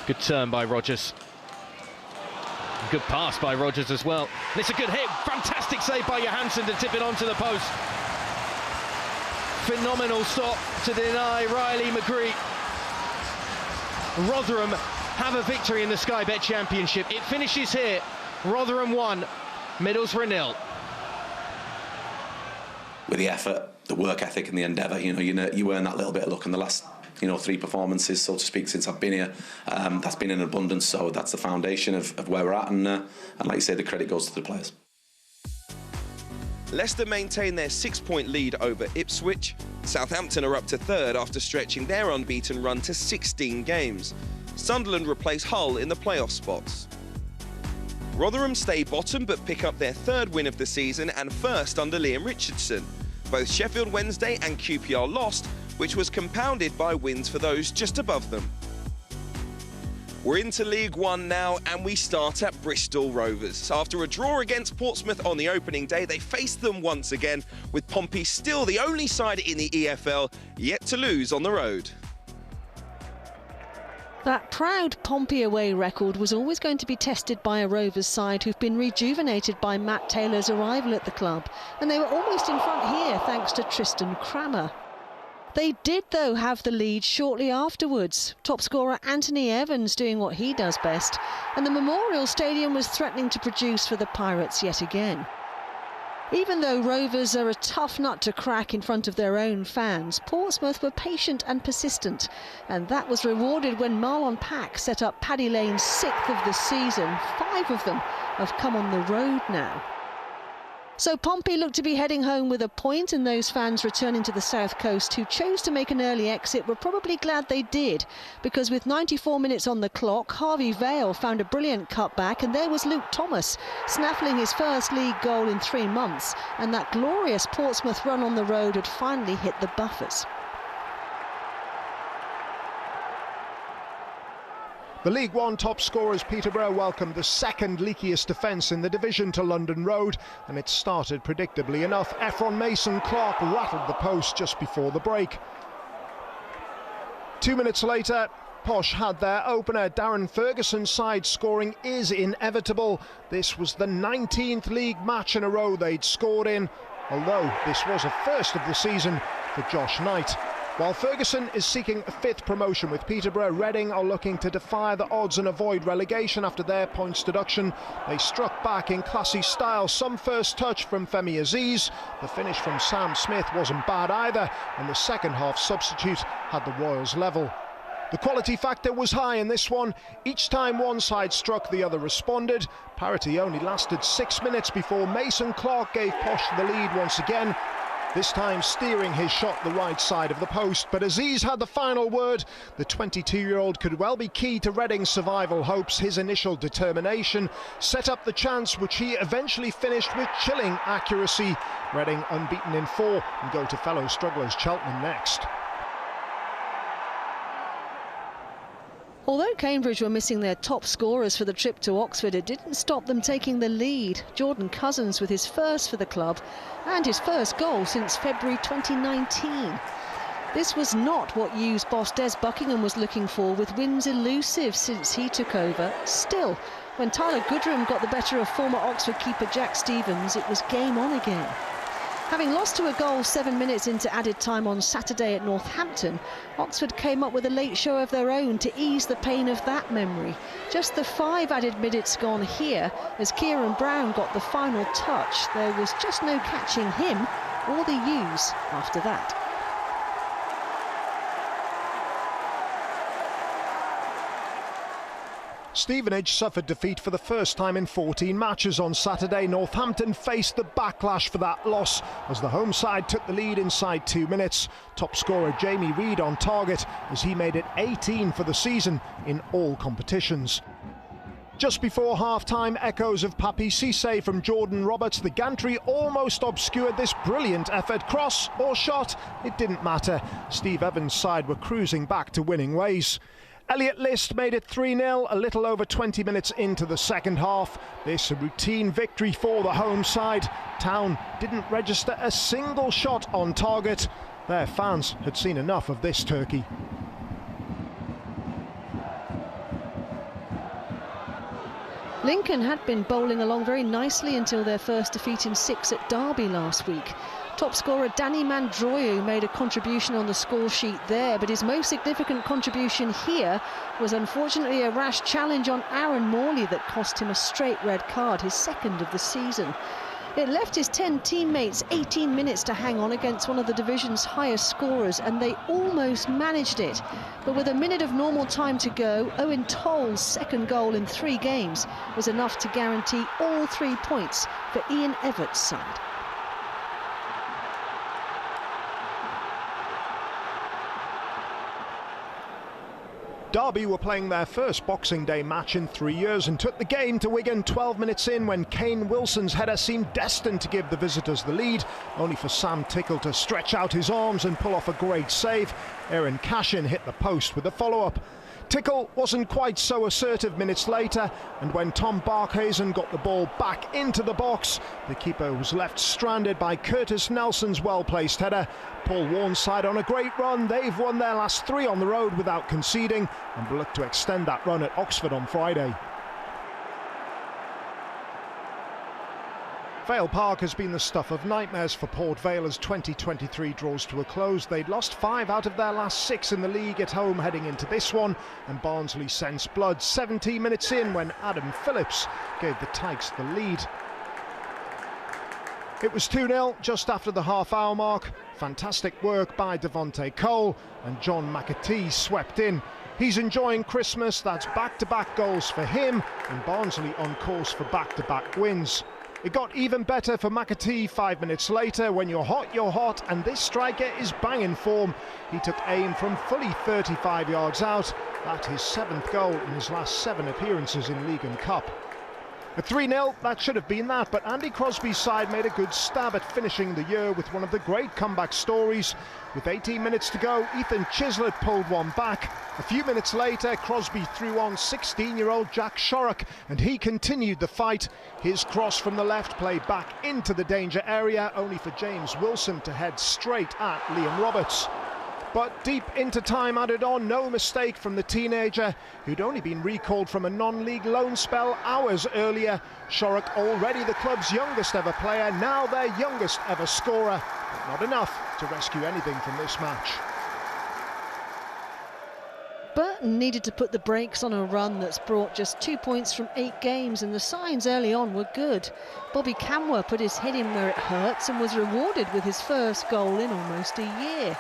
Good turn by Rodgers. Good pass by Rodgers as well. And it's a good hit. Fantastic save by Johansson to tip it onto the post. Phenomenal stop to deny Riley McGree. Rotherham have a victory in the Sky Bet Championship. It finishes here. Rotherham 1, Middlesbrough 0. With the effort, the work ethic and the endeavour, you earn that little bit of luck in the last 3 performances, so to speak, since I've been here. That's been in abundance, so that's the foundation of where we're at, and like you say, the credit goes to the players. Leicester maintain their 6-point lead over Ipswich. Southampton are up to third after stretching their unbeaten run to 16 games. Sunderland replace Hull in the playoff spots. Rotherham stay bottom but pick up their third win of the season and first under Liam Richardson. Both Sheffield Wednesday and QPR lost, which was compounded by wins for those just above them. We're into League One now, and we start at Bristol Rovers. After a draw against Portsmouth on the opening day, they faced them once again, with Pompey still the only side in the EFL yet to lose on the road. That proud Pompey away record was always going to be tested by a Rovers side who've been rejuvenated by Matt Taylor's arrival at the club, and they were almost in front here thanks to Tristan Crammer. They did, though, have the lead shortly afterwards. Top scorer Anthony Evans doing what he does best, and the Memorial Stadium was threatening to produce for the Pirates yet again. Even though Rovers are a tough nut to crack in front of their own fans, Portsmouth were patient and persistent, and that was rewarded when Marlon Pack set up Paddy Lane's 6th of the season. 5 of them have come on the road now. So Pompey looked to be heading home with a point, and those fans returning to the south coast who chose to make an early exit were probably glad they did, because with 94 minutes on the clock, Harvey Vale found a brilliant cutback, and there was Luke Thomas snaffling his first league goal in 3 months, and that glorious Portsmouth run on the road had finally hit the buffers. The League One top scorers Peterborough welcomed the second leakiest defence in the division to London Road, and it started predictably enough. Ephron Mason-Clark rattled the post just before the break. 2 minutes later, Posh had their opener. Darren Ferguson's side scoring is inevitable. This was the 19th league match in a row they'd scored in, although this was a first of the season for Josh Knight. While Ferguson is seeking a 5th promotion with Peterborough, Reading are looking to defy the odds and avoid relegation after their points deduction. They struck back in classy style. Some first touch from Femi Aziz. The finish from Sam Smith wasn't bad either, and the second half substitute had the Royals level. The quality factor was high in this one. Each time one side struck, the other responded. Parity only lasted 6 minutes before Mason-Clark gave Posh the lead once again, this time steering his shot the right side of the post. But Aziz had the final word. The 22-year-old could well be key to Reading's survival hopes. His initial determination set up the chance, which he eventually finished with chilling accuracy. Reading unbeaten in 4 and go to fellow strugglers Cheltenham next. Although Cambridge were missing their top scorers for the trip to Oxford, it didn't stop them taking the lead. Jordan Cousins with his first for the club and his first goal since February 2019. This was not what U's boss Des Buckingham was looking for, with wins elusive since he took over. Still, when Tyler Goodrum got the better of former Oxford keeper Jack Stevens, it was game on again. Having lost to a goal 7 minutes into added time on Saturday at Northampton, Oxford came up with a late show of their own to ease the pain of that memory. Just the 5 added minutes gone here as Kieran Brown got the final touch. There was just no catching him or the U's after that. Stevenage suffered defeat for the first time in 14 matches on Saturday. Northampton faced the backlash for that loss as the home side took the lead inside 2 minutes. Top scorer Jamie Reid on target as he made it 18 for the season in all competitions. Just before half-time, echoes of Papi Cisse from Jordan Roberts. The gantry almost obscured this brilliant effort. Cross or shot, it didn't matter. Steve Evans' side were cruising back to winning ways. Elliot List made it 3-0 a little over 20 minutes into the second half. This a routine victory for the home side. Town didn't register a single shot on target. Their fans had seen enough of this turkey. Lincoln had been bowling along very nicely until their first defeat in 6 at Derby last week. Top scorer Danny Mandroiu made a contribution on the score sheet there, but his most significant contribution here was unfortunately a rash challenge on Aaron Morley that cost him a straight red card, his second of the season. It left his 10 teammates 18 minutes to hang on against one of the division's highest scorers, and they almost managed it. But with a minute of normal time to go, Owen Toll's second goal in 3 games was enough to guarantee all 3 points for Ian Everts' side. Derby were playing their first Boxing Day match in 3 years and took the game to Wigan 12 minutes in when Kane Wilson's header seemed destined to give the visitors the lead, only for Sam Tickle to stretch out his arms and pull off a great save. Aaron Cashin hit the post with a follow-up. Tickle wasn't quite so assertive minutes later, and when Tom Barkhuizen got the ball back into the box, the keeper was left stranded by Curtis Nelson's well-placed header. Paul Warne's side on a great run. They've won their last 3 on the road without conceding and will look to extend that run at Oxford on Friday. Vale Park has been the stuff of nightmares for Port Vale as 2023 draws to a close. They'd lost 5 out of their last 6 in the league at home heading into this one, and Barnsley sensed blood 17 minutes in when Adam Phillips gave the Tykes the lead. It was 2-0 just after the half-hour mark. Fantastic work by Devonte Cole, and John McAtee swept in. He's enjoying Christmas. That's back-to-back goals for him, and Barnsley on course for back-to-back wins. It got even better for McAtee 5 minutes later. When you're hot, and this striker is banging form. He took aim from fully 35 yards out. That's his 7th goal in his last 7 appearances in League and Cup. At 3-0, that should have been that, but Andy Crosby's side made a good stab at finishing the year with one of the great comeback stories. With 18 minutes to go, Ethan Chislett pulled one back. A few minutes later, Crosby threw on 16-year-old Jack Shorrock, and he continued the fight. His cross from the left played back into the danger area, only for James Wilson to head straight at Liam Roberts. But deep into time added on, no mistake from the teenager who'd only been recalled from a non-league loan spell hours earlier. Shorrock, already the club's youngest ever player, now their youngest ever scorer. But not enough to rescue anything from this match. Burton needed to put the brakes on a run that's brought just 2 points from 8 games, and the signs early on were good. Bobby Camwer put his head in where it hurts and was rewarded with his first goal in almost a year.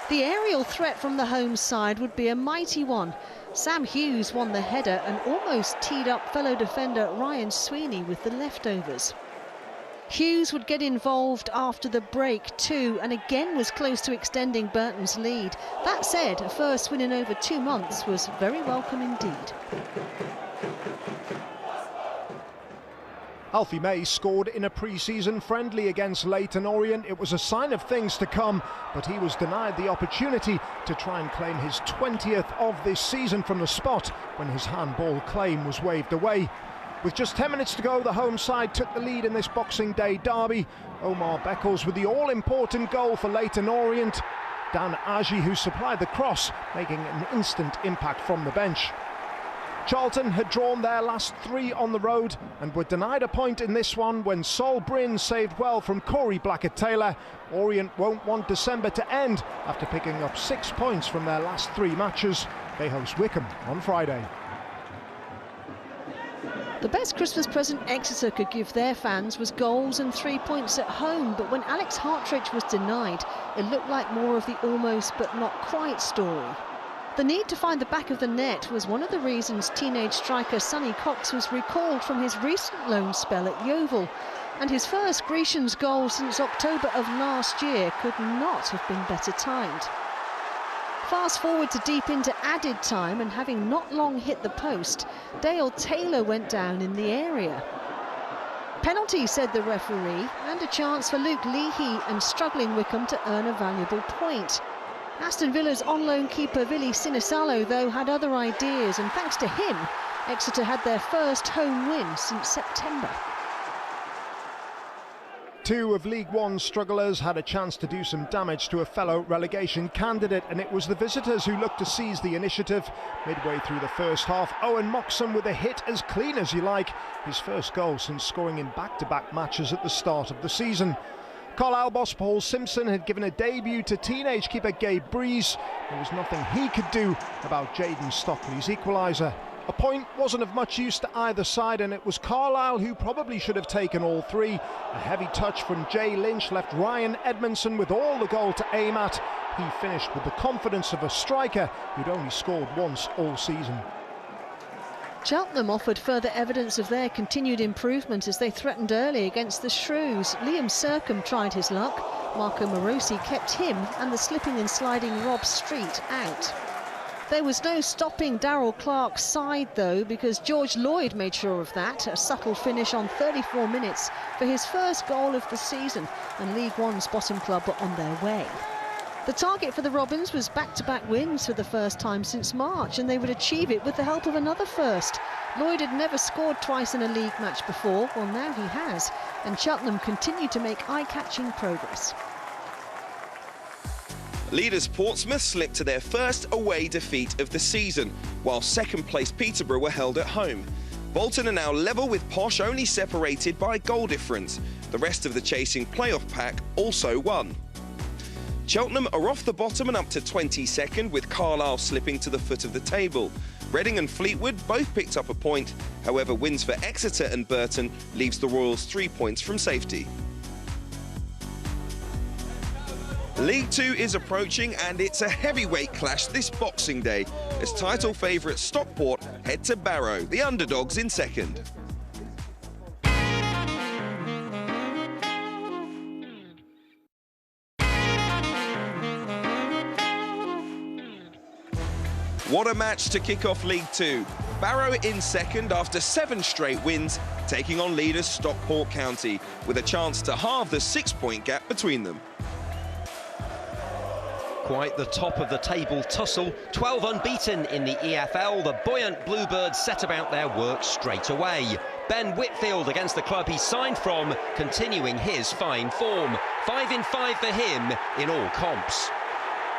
The aerial threat from the home side would be a mighty one. Sam Hughes won the header and almost teed up fellow defender Ryan Sweeney with the leftovers. Hughes would get involved after the break too, and again was close to extending Burton's lead. That said, a first win in over 2 months was very welcome indeed. Alfie May scored in a pre-season friendly against Leyton Orient. It was a sign of things to come, but he was denied the opportunity to try and claim his 20th of this season from the spot when his handball claim was waved away. With just 10 minutes to go, the home side took the lead in this Boxing Day derby. Omar Beckles with the all-important goal for Leyton Orient. Dan Aji, who supplied the cross, making an instant impact from the bench. Charlton had drawn their last 3 on the road and were denied a point in this one when Sol Bryn saved well from Corey Blackett-Taylor. Orient won't want December to end after picking up 6 points from their last 3 matches. They host Wycombe on Friday. The best Christmas present Exeter could give their fans was goals and 3 points at home, but when Alex Hartridge was denied, it looked like more of the almost but not quite story. The need to find the back of the net was one of the reasons teenage striker Sonny Cox was recalled from his recent loan spell at Yeovil, and his first Grecians goal since October of last year could not have been better timed. Fast forward to deep into added time, and having not long hit the post, Dale Taylor went down in the area. Penalty, said the referee, and a chance for Luke Leahy and struggling Wycombe to earn a valuable point. Aston Villa's on-loan keeper Vili Sinisalo, though, had other ideas, and thanks to him, Exeter had their first home win since September. 2 of League One strugglers had a chance to do some damage to a fellow relegation candidate, and it was the visitors who looked to seize the initiative. Midway through the first half, Owen Moxham with a hit as clean as you like, his first goal since scoring in back-to-back matches at the start of the season. Carlisle boss Paul Simpson had given a debut to teenage keeper Gabe Breeze. There was nothing he could do about Jayden Stockley's equaliser. A point wasn't of much use to either side, and it was Carlisle who probably should have taken all 3. A heavy touch from Jay Lynch left Ryan Edmondson with all the goal to aim at. He finished with the confidence of a striker who'd only scored once all season. Cheltenham offered further evidence of their continued improvement as they threatened early against the Shrews. Liam Sercombe tried his luck. Marco Morosi kept him and the slipping and sliding Rob Street out. There was no stopping Darrell Clark's side, though, because George Lloyd made sure of that. A subtle finish on 34 minutes for his first goal of the season, and League One's bottom club were on their way. The target for the Robins was back-to-back wins for the first time since March, and they would achieve it with the help of another first. Lloyd had never scored twice in a league match before. Well, now he has, and Cheltenham continue to make eye-catching progress. Leaders Portsmouth slipped to their first away defeat of the season, while second-place Peterborough were held at home. Bolton are now level with Posh, only separated by goal difference. The rest of the chasing playoff pack also won. Cheltenham are off the bottom and up to 22nd, with Carlisle slipping to the foot of the table. Reading and Fleetwood both picked up a point. However, wins for Exeter and Burton leaves the Royals 3 points from safety. League Two is approaching, and it's a heavyweight clash this Boxing Day as title favourite Stockport head to Barrow, the underdogs in second. What a match to kick off League Two. Barrow in second after 7 straight wins, taking on leaders Stockport County, with a chance to halve the 6-point gap between them. Quite the top of the table tussle. 12 unbeaten in the EFL. The buoyant Bluebirds set about their work straight away. Ben Whitfield against the club he signed from, continuing his fine form. 5 in 5 for him in all comps.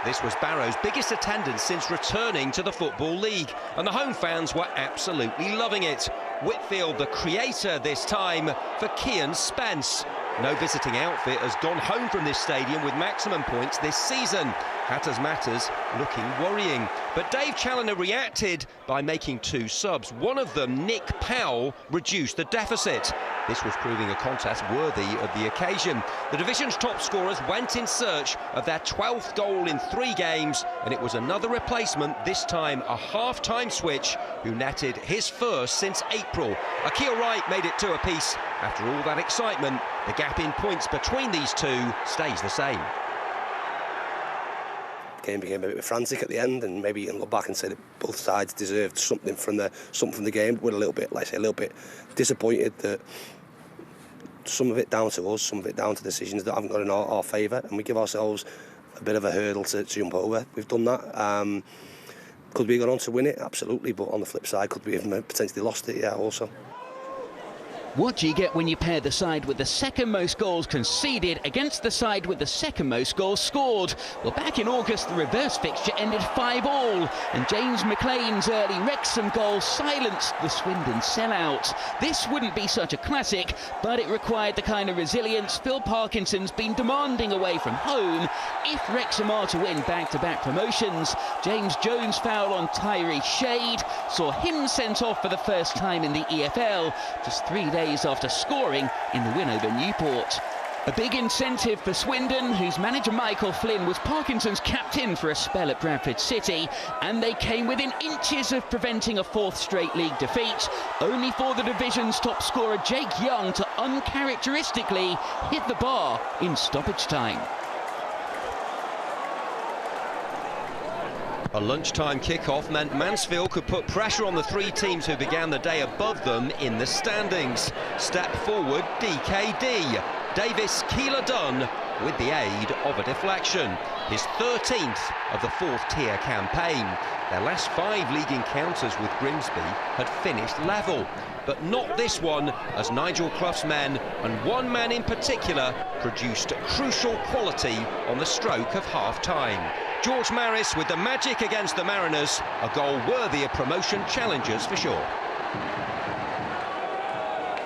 This was Barrow's biggest attendance since returning to the Football League, and the home fans were absolutely loving it. Whitfield, the creator this time, for Kian Spence. No visiting outfit has gone home from this stadium with maximum points this season. Hatters Matters looking worrying. But Dave Challoner reacted by making 2 subs. One of them, Nick Powell, reduced the deficit. This was proving a contest worthy of the occasion. The division's top scorers went in search of their 12th goal in 3 games, and it was another replacement, this time a half-time switch, who netted his first since April. Akil Wright made it 2 apiece. After all that excitement, the gap in points between these two stays the same. The game became a bit frantic at the end, and maybe you can look back and say that both sides deserved something from the game. We're a little bit, like I say, a little bit disappointed that some of it down to us, some of it down to decisions that haven't gone in our favour, and we give ourselves a bit of a hurdle to jump over. We've done that. Could we have gone on to win it? Absolutely, but on the flip side, could we have potentially lost it? Yeah, also. What do you get when you pair the side with the second most goals conceded against the side with the second most goals scored? Well, back in August, the reverse fixture ended 5-5, and James McLean's early Wrexham goal silenced the Swindon sellout. This wouldn't be such a classic, but it required the kind of resilience Phil Parkinson's been demanding away from home if Wrexham are to win back-to-back promotions. James Jones' foul on Tyree Shade saw him sent off for the first time in the EFL, just 3 days after scoring in the win over Newport. A big incentive for Swindon, whose manager Michael Flynn was Parkinson's captain for a spell at Bradford City, and they came within inches of preventing a 4th straight league defeat, only for the division's top scorer Jake Young to uncharacteristically hit the bar in stoppage time. A lunchtime kick-off meant Mansfield could put pressure on the 3 teams who began the day above them in the standings. Step forward, DKD. Davis Keeler-Dunn with the aid of a deflection. His 13th of the 4th tier campaign. Their last 5 league encounters with Grimsby had finished level. But not this one, as Nigel Clough's men, and one man in particular, produced crucial quality on the stroke of half-time. George Maris with the magic against the Mariners, a goal worthy of promotion challengers for sure.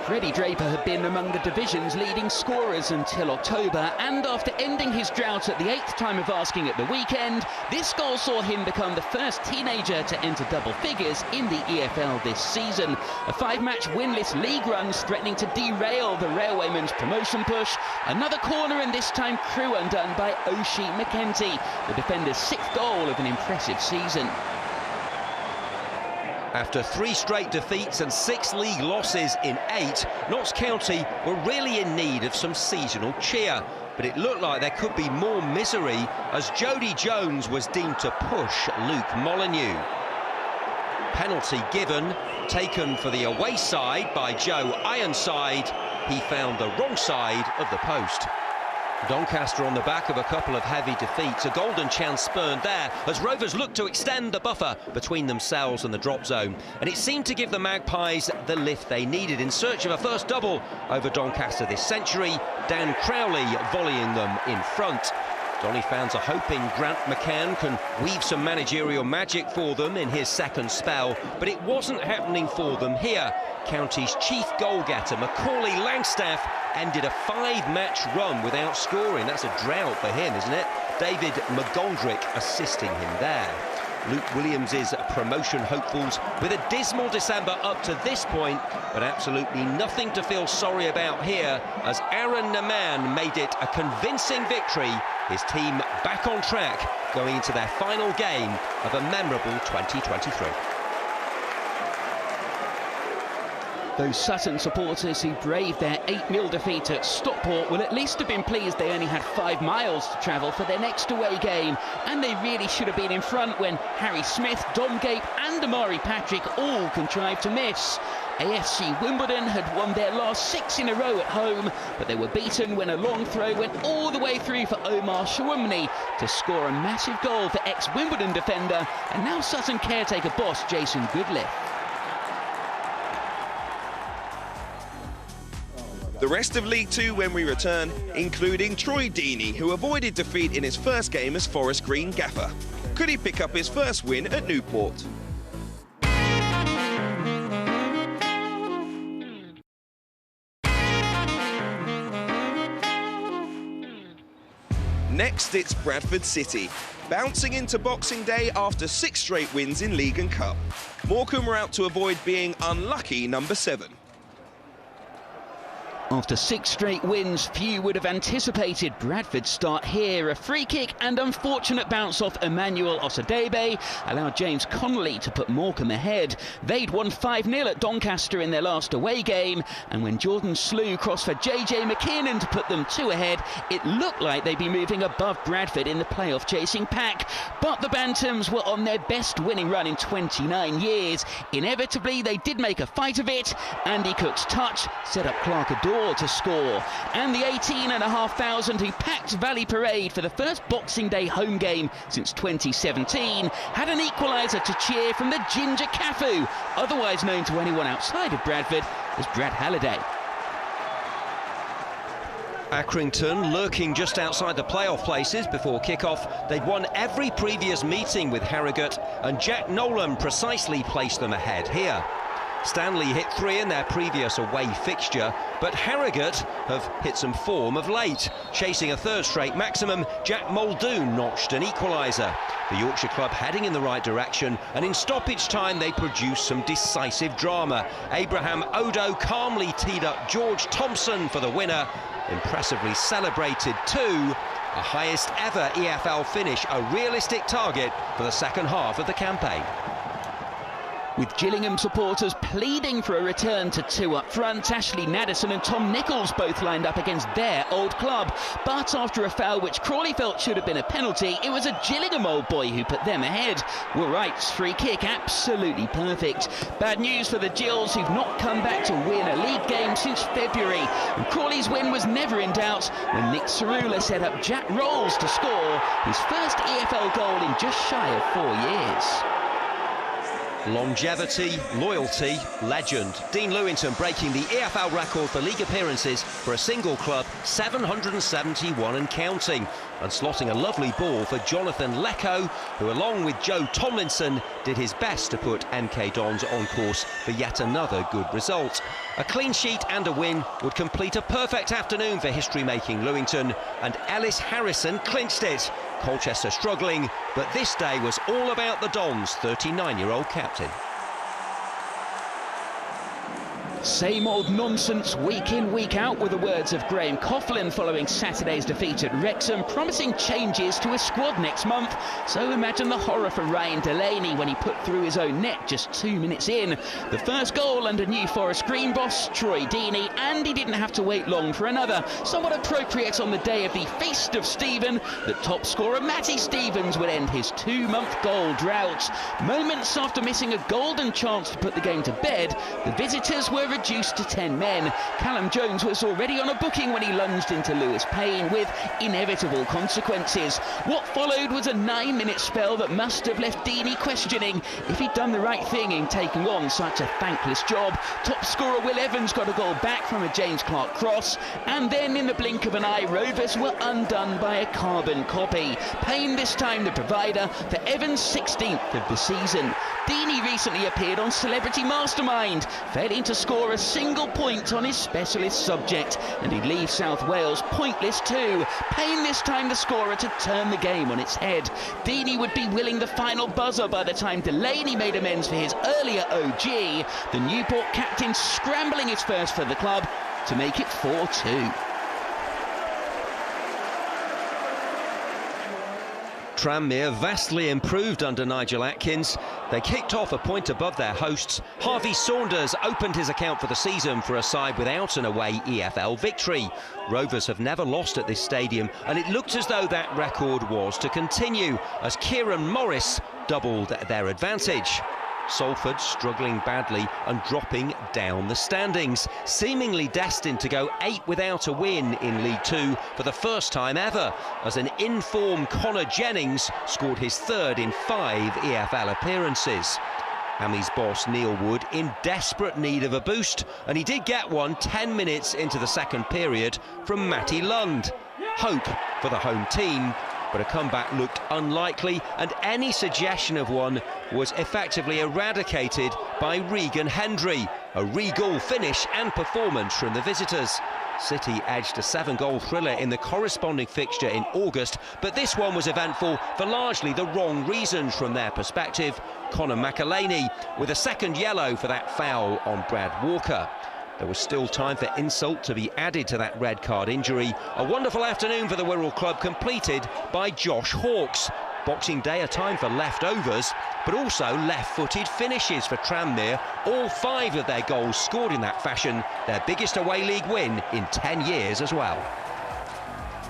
Freddie Draper had been among the division's leading scorers until October, and after ending his drought at the 8th time of asking at the weekend, this goal saw him become the first teenager to enter double figures in the EFL this season. A 5-match winless league run's threatening to derail the Railwaymen's promotion push. Another corner, and this time Crewe undone by Oshie McEntee, the defender's 6th goal of an impressive season. After 3 straight defeats and 6 league losses in 8, Notts County were really in need of some seasonal cheer. But it looked like there could be more misery as Jody Jones was deemed to push Luke Molyneux. Penalty given, taken for the away side by Joe Ironside. He found the wrong side of the post. Doncaster on the back of a couple of heavy defeats. A golden chance spurned there as Rovers looked to extend the buffer between themselves and the drop zone. And it seemed to give the Magpies the lift they needed in search of a first double over Doncaster this century. Dan Crowley volleying them in front. Donny fans are hoping Grant McCann can weave some managerial magic for them in his second spell, but it wasn't happening for them here. County's chief goal-getter, Macaulay Langstaff, ended a 5-match run without scoring. That's a drought for him, isn't it? David McGoldrick assisting him there. Luke Williams' promotion hopefuls with a dismal December up to this point, but absolutely nothing to feel sorry about here as Aaron Naman made it a convincing victory. His team back on track going into their final game of a memorable 2023. Those Sutton supporters who braved their 8-0 defeat at Stockport will at least have been pleased they only had 5 miles to travel for their next away game, and they really should have been in front when Harry Smith, Dom Gape and Amari Patrick all contrived to miss. AFC Wimbledon had won their last 6 in a row at home, but they were beaten when a long throw went all the way through for Omar Shawumni to score a massive goal for ex-Wimbledon defender and now Sutton caretaker boss Jason Goodliffe. The rest of League Two when we return, including Troy Deeney, who avoided defeat in his first game as Forest Green gaffer. Could he pick up his first win at Newport? Next, it's Bradford City, bouncing into Boxing Day after 6 straight wins in League and Cup. Morecambe were out to avoid being unlucky number 7. After 6 straight wins, few would have anticipated Bradford's start here. A free kick and unfortunate bounce off Emmanuel Osadebe allowed James Connolly to put Morecambe ahead. They'd won 5-0 at Doncaster in their last away game, and when Jordan Slew crossed for JJ McKinnon to put them 2 ahead, it looked like they'd be moving above Bradford in the playoff chasing pack. But the Bantams were on their best winning run in 29 years. Inevitably, they did make a fight of it. Andy Cook's touch set up Clark Adore to score, and the 18,500 who packed Valley Parade for the first Boxing Day home game since 2017 had an equaliser to cheer from the Ginger Cafu, otherwise known to anyone outside of Bradford as Brad Halliday. Accrington lurking just outside the playoff places before kick-off. They'd won every previous meeting with Harrogate, and Jack Nolan precisely placed them ahead here. Stanley hit 3 in their previous away fixture, but Harrogate have hit some form of late. Chasing a 3rd straight maximum, Jack Muldoon notched an equaliser. The Yorkshire club heading in the right direction, and in stoppage time they produced some decisive drama. Abraham Odo calmly teed up George Thompson for the winner. Impressively celebrated too. A highest ever EFL finish, a realistic target for the second half of the campaign. With Gillingham supporters pleading for a return to 2 up front, Ashley Nadesan and Tom Nichols both lined up against their old club. But after a foul which Crawley felt should have been a penalty, it was a Gillingham old boy who put them ahead. Wright's free kick, absolutely perfect. Bad news for the Gills, who've not come back to win a league game since February. And Crawley's win was never in doubt when Nick Cerula set up Jack Rolls to score his first EFL goal in just shy of 4 years. Longevity, loyalty, legend. Dean Lewington breaking the EFL record for league appearances for a single club, 771 and counting. And slotting a lovely ball for Jonathan Lecco, who along with Joe Tomlinson did his best to put MK Dons on course for yet another good result. A clean sheet and a win would complete a perfect afternoon for history-making Lewington, and Ellis Harrison clinched it. Colchester struggling, but this day was all about the Dons' 39-year-old captain. Same old nonsense week in, week out were the words of Graham Coughlin following Saturday's defeat at Wrexham, promising changes to his squad next month. So imagine the horror for Ryan Delaney when he put through his own net just 2 minutes in. The first goal under new Forest Green boss Troy Deeney, and he didn't have to wait long for another. Somewhat appropriate on the day of the Feast of Stephen that top scorer Matty Stevens would end his 2-month goal drought. Moments after missing a golden chance to put the game to bed, the visitors were reduced to 10 men. Callum Jones was already on a booking when he lunged into Lewis Payne with inevitable consequences. What followed was a 9-minute spell that must have left Deeney questioning if he'd done the right thing in taking on such a thankless job. Top scorer Will Evans got a goal back from a James Clark cross, and then in the blink of an eye Rovers were undone by a carbon copy. Payne this time the provider for Evans' 16th of the season. Deeney recently appeared on Celebrity Mastermind, failing to score a single point on his specialist subject, and he'd leave South Wales pointless too. Payne this time the scorer to turn the game on its head. Deeney would be willing the final buzzer by the time Delaney made amends for his earlier OG. The Newport captain scrambling his first for the club to make it 4-2. Tranmere vastly improved under Nigel Atkins. They kicked off a point above their hosts. Harvey Saunders opened his account for the season for a side without an away EFL victory. Rovers have never lost at this stadium, and it looked as though that record was to continue as Kieran Morris doubled their advantage. Salford struggling badly and dropping down the standings, seemingly destined to go 8 without a win in League Two for the first time ever, as an in-form Connor Jennings scored his 3rd in 5 EFL appearances. Hammy's boss Neil Wood in desperate need of a boost, and he did get one 10 minutes into the second period from Matty Lund. Hope for the home team, but a comeback looked unlikely, and any suggestion of one was effectively eradicated by Regan Hendry. A regal finish and performance from the visitors. City edged a 7-goal thriller in the corresponding fixture in August, but this one was eventful for largely the wrong reasons from their perspective. Conor McAleny with a second yellow for that foul on Brad Walker. There was still time for insult to be added to that red card injury. A wonderful afternoon for the Wirral club completed by Josh Hawkes. Boxing Day a time for leftovers, but also left-footed finishes for Tranmere. All 5 of their goals scored in that fashion, their biggest away league win in 10 years as well.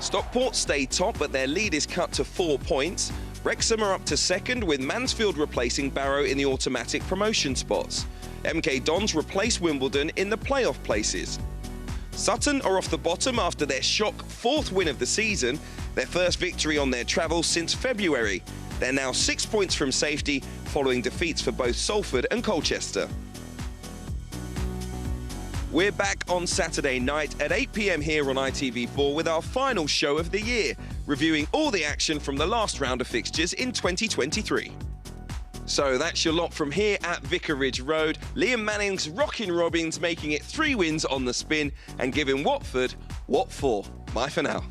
Stockport stay top, but their lead is cut to 4 points. Wrexham are up to 2nd, with Mansfield replacing Barrow in the automatic promotion spots. MK Dons replace Wimbledon in the playoff places. Sutton are off the bottom after their shock 4th win of the season, their first victory on their travels since February. They're now 6 points from safety, following defeats for both Salford and Colchester. We're back on Saturday night at 8 p.m. here on ITV4 with our final show of the year, reviewing all the action from the last round of fixtures in 2023. So that's your lot from here at Vicarage Road. Liam Manning's Rockin' Robins making it 3 wins on the spin and giving Watford what for. Bye for now.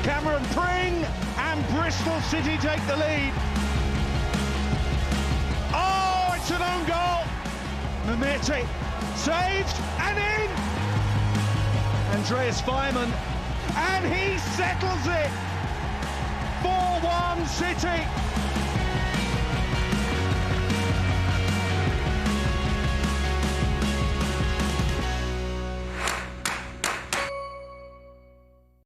Cameron Pring and Bristol City take the lead. Oh, it's an own goal. Mehmeti saved and in. Andreas Weimann, and he settles it. 4-1 City.